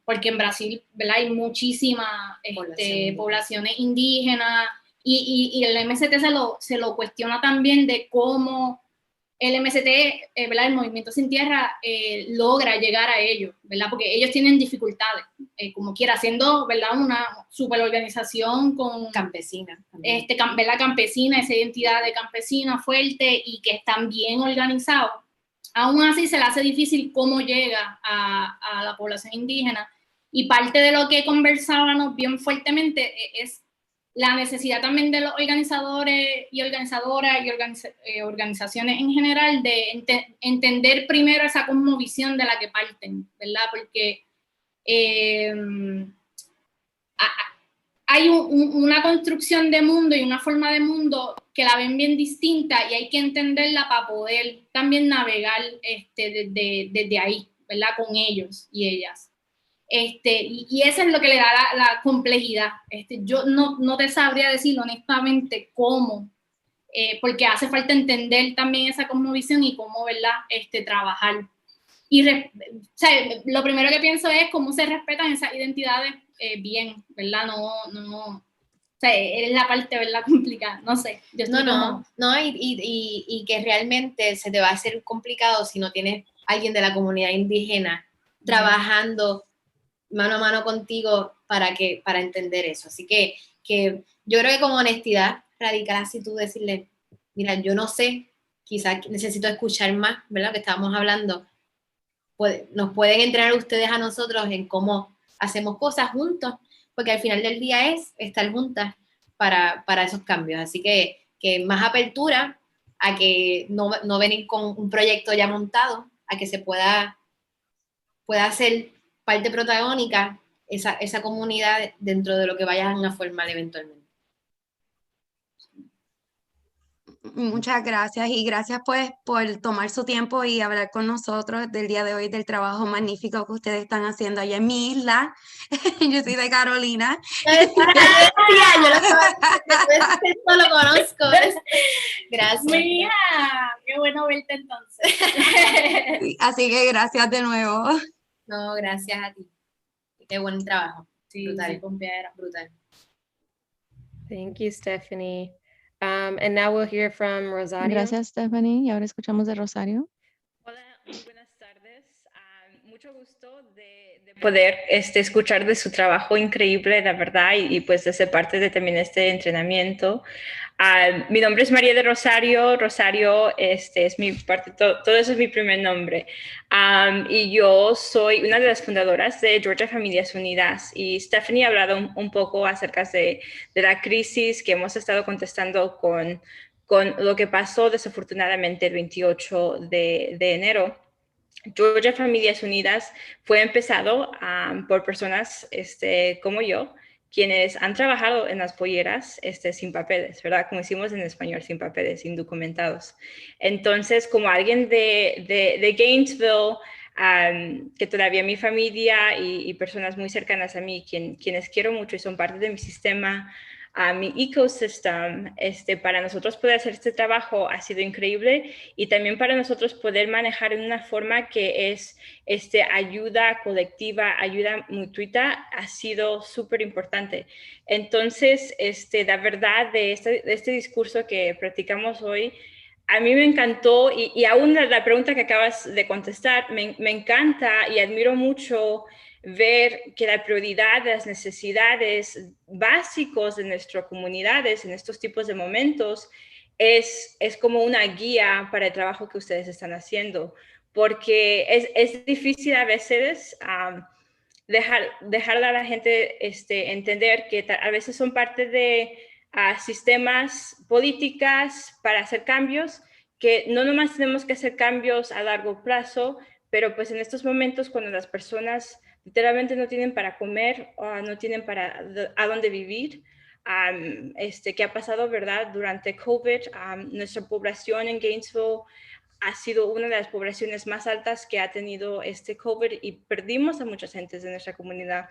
porque en Brasil, ¿verdad?, hay muchísimas poblaciones indígenas, y el MST se lo cuestiona también de cómo el MST, ¿verdad?, el Movimiento Sin Tierra, logra llegar a ellos, ¿verdad?, porque ellos tienen dificultades, como quiera, siendo, ¿verdad?, una superorganización con campesina, ¿verdad?, campesina, esa identidad de campesina fuerte y que están bien organizados. Aún así se le hace difícil cómo llega a la población indígena, y parte de lo que conversábamos bien fuertemente es la necesidad también de los organizadores y organizadoras y organizaciones en general de entender primero esa cosmovisión de la que parten, ¿verdad? Porque hay una construcción de mundo y una forma de mundo que la ven bien distinta y hay que entenderla para poder también navegar desde ahí, ¿verdad? Con ellos y ellas. Y eso es lo que le da la complejidad. Yo no te sabría decir honestamente cómo, porque hace falta entender también esa cosmovisión y cómo, ¿verdad?, trabajar. Y o sea, lo primero que pienso es cómo se respetan esas identidades bien, ¿verdad? O sea, es la parte, ¿verdad?, complicada, no sé. Yo estoy y que realmente se te va a hacer complicado si no tienes alguien de la comunidad indígena trabajando mano a mano contigo para entender eso. Así que yo creo que con honestidad radical, así tú decirle, mira, yo no sé, quizás necesito escuchar más, ¿verdad?, que estábamos hablando. Nos pueden entrenar ustedes a nosotros en cómo hacemos cosas juntos, porque al final del día es estar juntas para esos cambios. Así que más apertura a que no venir con un proyecto ya montado, a que se pueda hacer parte protagónica esa comunidad dentro de lo que vayan a formar eventualmente. Muchas gracias, y gracias pues por tomar su tiempo y hablar con nosotros del día de hoy, del trabajo magnífico que ustedes están haciendo allá en mi isla. Yo soy de Carolina. Yo lo conozco. Gracias. Mira, qué bueno verte entonces. Así que gracias de nuevo. No, gracias a ti. Qué buen trabajo. Sí, brutal. Sí, pompeadera. Brutal. Thank you, Stephanie. And now we'll hear from Rosario. Gracias, Stephanie. Y ahora escuchamos de Rosario. Hola, muy buenas tardes. Mucho gusto de poder escuchar de su trabajo increíble, la verdad, y pues de ser parte de también este entrenamiento. Mi nombre es María de Rosario. Rosario es mi parte, todo eso es mi primer nombre. Y yo soy una de las fundadoras de Georgia Familias Unidas. Y Stephanie ha hablado un poco acerca de la crisis que hemos estado contestando con lo que pasó desafortunadamente el 28 de enero. Georgia Familias Unidas fue empezado por personas como yo, quienes han trabajado en las polleras sin papeles, ¿verdad? Como decimos en español, sin papeles, indocumentados. Entonces, como alguien de Gainesville, que todavía mi familia y personas muy cercanas a mí, quienes quiero mucho y son parte de mi sistema, mi ecosystem, para nosotros poder hacer este trabajo ha sido increíble, y también para nosotros poder manejar en una forma que es ayuda colectiva, ayuda mutua, ha sido súper importante. Entonces, la verdad de este discurso que practicamos hoy, a mí me encantó, y aún la pregunta que acabas de contestar, me encanta y admiro mucho ver que la prioridad de las necesidades básicas de nuestras comunidades en estos tipos de momentos es como una guía para el trabajo que ustedes están haciendo, porque es difícil a veces dejar a la gente entender que a veces son parte de sistemas políticas para hacer cambios, que no nomás tenemos que hacer cambios a largo plazo, pero pues en estos momentos cuando las personas literalmente no tienen para comer o no tienen a dónde vivir, ¿qué ha pasado, verdad? Durante COVID, nuestra población en Gainesville ha sido una de las poblaciones más altas que ha tenido COVID, y perdimos a muchas gentes de nuestra comunidad.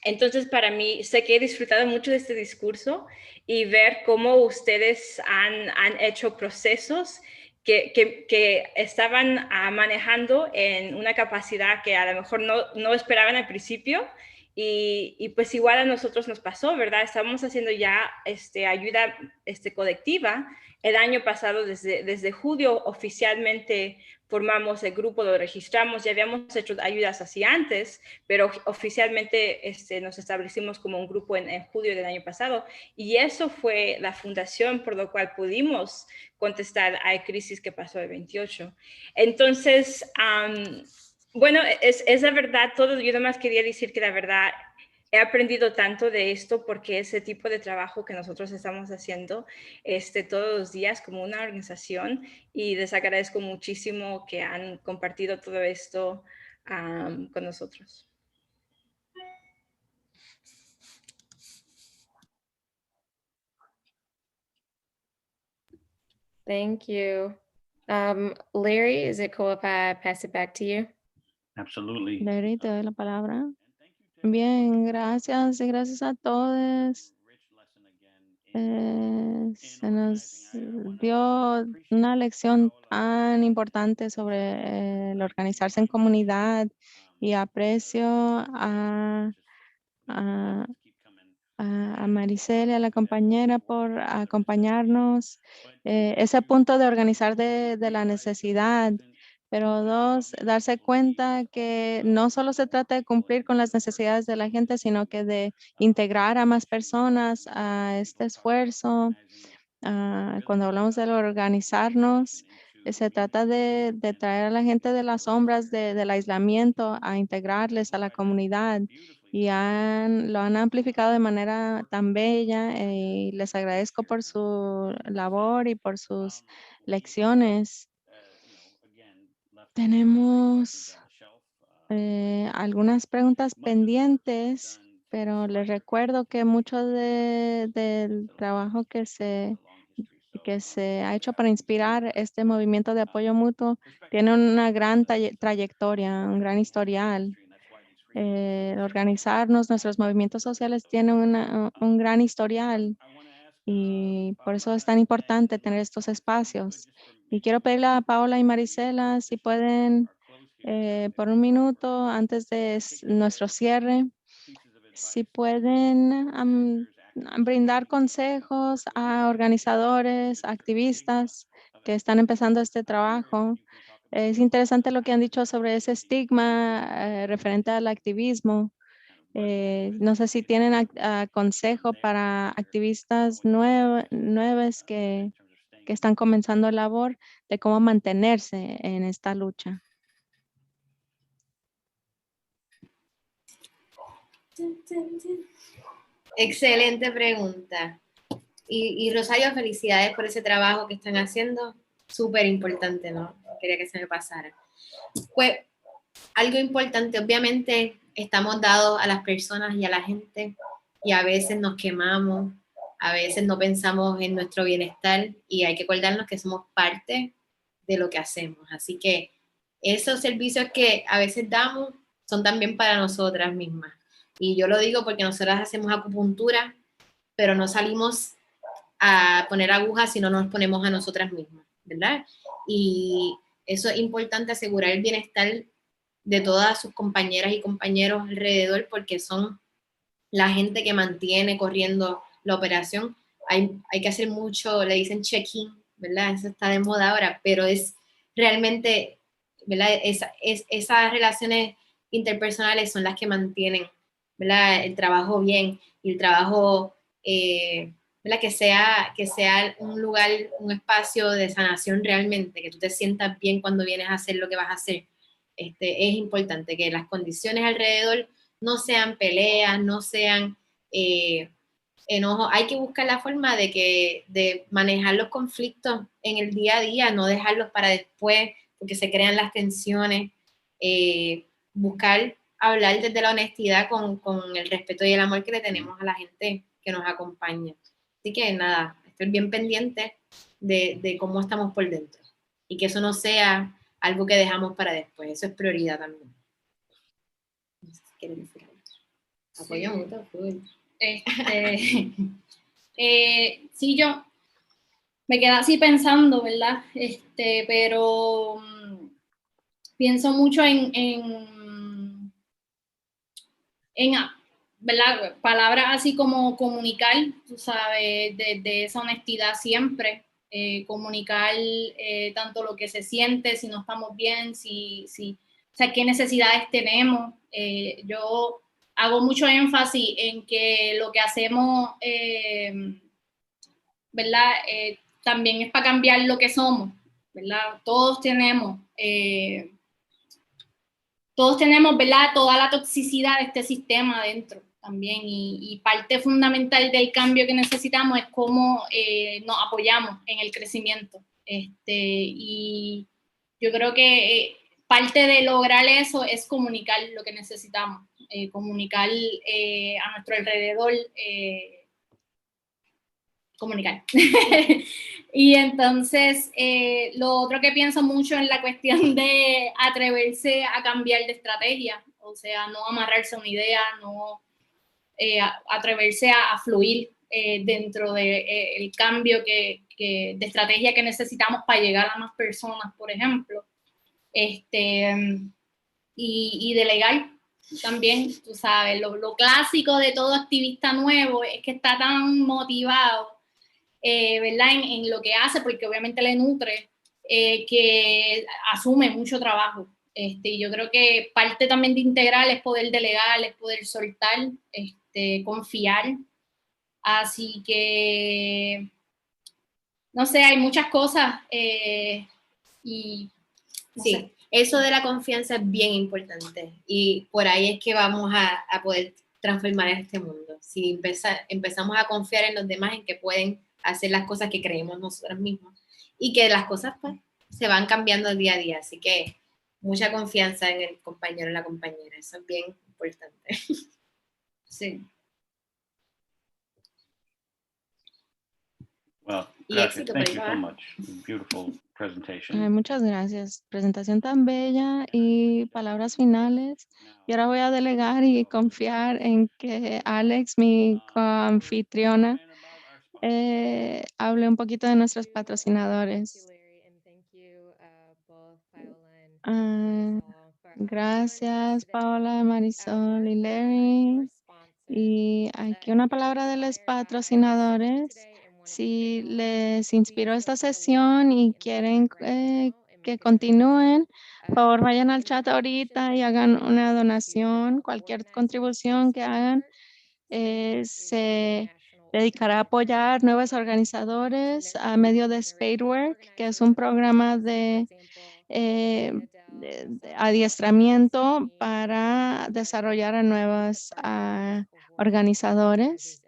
Entonces, para mí, sé que he disfrutado mucho de este discurso y ver cómo ustedes han hecho procesos que estaban manejando en una capacidad que a lo mejor no esperaban al principio, y pues igual a nosotros nos pasó, ¿verdad? Estamos haciendo ya ayuda colectiva. El año pasado, desde julio, oficialmente formamos el grupo, lo registramos, ya habíamos hecho ayudas así antes, pero oficialmente nos establecimos como un grupo en julio del año pasado, y eso fue la fundación por lo cual pudimos contestar a la crisis que pasó el 28. Entonces, bueno, es la verdad todo. Yo nada más quería decir que la verdad he aprendido tanto de esto, porque ese tipo de trabajo que nosotros estamos haciendo todos los días como una organización, y les agradezco muchísimo que han compartido todo esto con nosotros. Thank you. Larry, is it cool if I pass it back to you? Absolutely. Larry, te doy la palabra. Bien, gracias y gracias a todos. Se nos dio una lección tan importante sobre el organizarse en comunidad, y aprecio a Maricela, a la compañera, por acompañarnos. Ese punto de organizar de la necesidad, pero dos, darse cuenta que no solo se trata de cumplir con las necesidades de la gente, sino que de integrar a más personas a este esfuerzo. Cuando hablamos de organizarnos, se trata de traer a la gente de las sombras del aislamiento a integrarles a la comunidad, y lo han amplificado de manera tan bella, y les agradezco por su labor y por sus lecciones. Tenemos algunas preguntas pendientes, pero les recuerdo que mucho del trabajo que se ha hecho para inspirar este movimiento de apoyo mutuo tiene una gran trayectoria, un gran historial. Organizarnos, nuestros movimientos sociales tienen un gran historial, y por eso es tan importante tener estos espacios. Y quiero pedirle a Paola y Marisela si pueden, por un minuto antes de nuestro cierre, si pueden brindar consejos a organizadores, activistas que están empezando este trabajo. Es interesante lo que han dicho sobre ese estigma referente al activismo. No sé si tienen consejo para activistas nuevos que están comenzando la labor, de cómo mantenerse en esta lucha. Excelente pregunta. Y Rosario, felicidades por ese trabajo que están haciendo. Súper importante, ¿no? Quería que se me pasara. Pues algo importante, obviamente estamos dados a las personas y a la gente y a veces nos quemamos, a veces no pensamos en nuestro bienestar y hay que acordarnos que somos parte de lo que hacemos. Así que esos servicios que a veces damos son también para nosotras mismas. Y yo lo digo porque nosotras hacemos acupuntura, pero no salimos a poner agujas si no nos ponemos a nosotras mismas, ¿verdad? Y eso es importante, asegurar el bienestar de todas sus compañeras y compañeros alrededor, porque son la gente que mantiene corriendo la operación. Hay que hacer mucho, le dicen check-in, ¿verdad? Eso está de moda ahora, pero es realmente, ¿verdad? Esas relaciones interpersonales son las que mantienen, ¿verdad? El trabajo bien y el trabajo, ¿verdad? Que sea un lugar, un espacio de sanación realmente, que tú te sientas bien cuando vienes a hacer lo que vas a hacer. Es importante que las condiciones alrededor no sean peleas, no sean enojos. Hay que buscar la forma de manejar los conflictos en el día a día, no dejarlos para después, porque se crean las tensiones. Buscar hablar desde la honestidad con el respeto y el amor que le tenemos a la gente que nos acompaña. Así que nada, estoy bien pendiente de cómo estamos por dentro y que eso no sea algo que dejamos para después. Eso es prioridad también. No sé si quieres decir algo. Apoyo mucho. Sí, yo me quedé así pensando, ¿verdad? Pero pienso mucho en ¿verdad? Palabras así como comunicar, tú sabes, de esa honestidad siempre. Comunicar tanto lo que se siente, si no estamos bien, o sea, qué necesidades tenemos. Yo hago mucho énfasis en que lo que hacemos, ¿verdad? También es para cambiar lo que somos, ¿verdad? Todos tenemos, ¿verdad? Toda la toxicidad de este sistema adentro también, y parte fundamental del cambio que necesitamos es cómo nos apoyamos en el crecimiento. Y yo creo que parte de lograr eso es comunicar lo que necesitamos, comunicar a nuestro alrededor, comunicar. Y entonces, lo otro que pienso mucho es la cuestión de atreverse a cambiar de estrategia, o sea, no amarrarse a una idea, no atreverse a fluir dentro del cambio de estrategia que necesitamos para llegar a más personas, por ejemplo. Y delegar también, tú sabes, lo clásico de todo activista nuevo es que está tan motivado, ¿verdad? En lo que hace, porque obviamente le nutre, que asume mucho trabajo. Yo creo que parte también de integral es poder delegar, es poder soltar, confiar. Así que, no sé, hay muchas cosas y no sí, sé. Eso de la confianza es bien importante y por ahí es que vamos a poder transformar este mundo. Si empezamos a confiar en los demás, en que pueden hacer las cosas que creemos nosotros mismos y que las cosas pues se van cambiando día a día. Así que mucha confianza en el compañero, en la compañera. Eso es bien importante. Sí. Well, Y gracias. éxito Thank por you ahí so va. much. Beautiful presentation. Muchas gracias. Presentación tan bella y palabras finales. Y ahora voy a delegar y confiar en que Alex, mi coanfitriona, hable un poquito de nuestros patrocinadores. Gracias, Paola, Marisol y Larry. Y aquí una palabra de los patrocinadores. Si les inspiró esta sesión y quieren que continúen, por favor vayan al chat ahorita y hagan una donación. Cualquier contribución que hagan se dedicará a apoyar nuevos organizadores a medio de Spadework, que es un programa de adiestramiento para desarrollar a nuevos organizadores.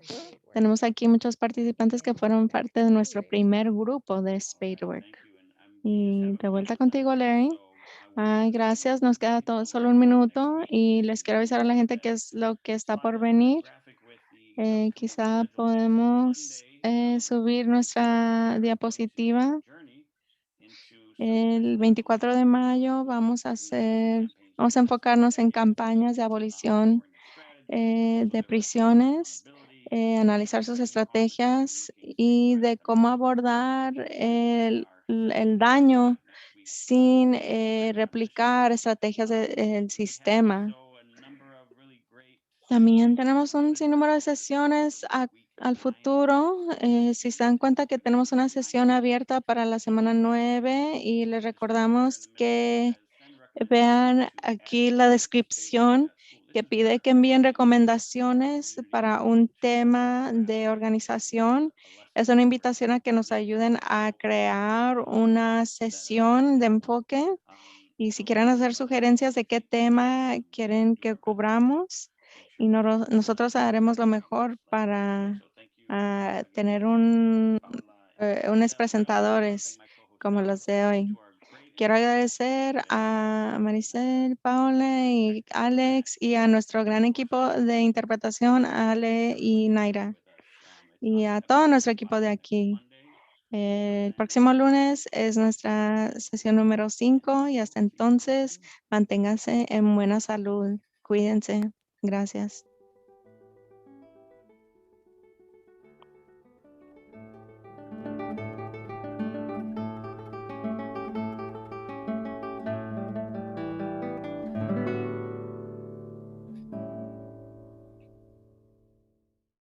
Tenemos aquí muchos participantes que fueron parte de nuestro primer grupo de Spadework. Y de vuelta contigo, Larry. Ay, gracias. Nos queda todo solo un minuto y les quiero avisar a la gente qué es lo que está por venir. Quizá podemos subir nuestra diapositiva. El 24 de mayo vamos a enfocarnos en campañas de abolición de prisiones, analizar sus estrategias y de cómo abordar el daño sin replicar estrategias del sistema. También tenemos un sinnúmero de sesiones al futuro. Si se dan cuenta que tenemos una sesión abierta para la semana 9 y les recordamos que vean aquí la descripción que pide que envíen recomendaciones para un tema de organización. Es una invitación a que nos ayuden a crear una sesión de enfoque y si quieren hacer sugerencias de qué tema quieren que cubramos y nosotros haremos lo mejor para tener unos presentadores como los de hoy. Quiero agradecer a Maricel, Paola y Alex y a nuestro gran equipo de interpretación, Ale y Naira, y a todo nuestro equipo de aquí. El próximo lunes es nuestra sesión número 5 y hasta entonces manténganse en buena salud. Cuídense. Gracias.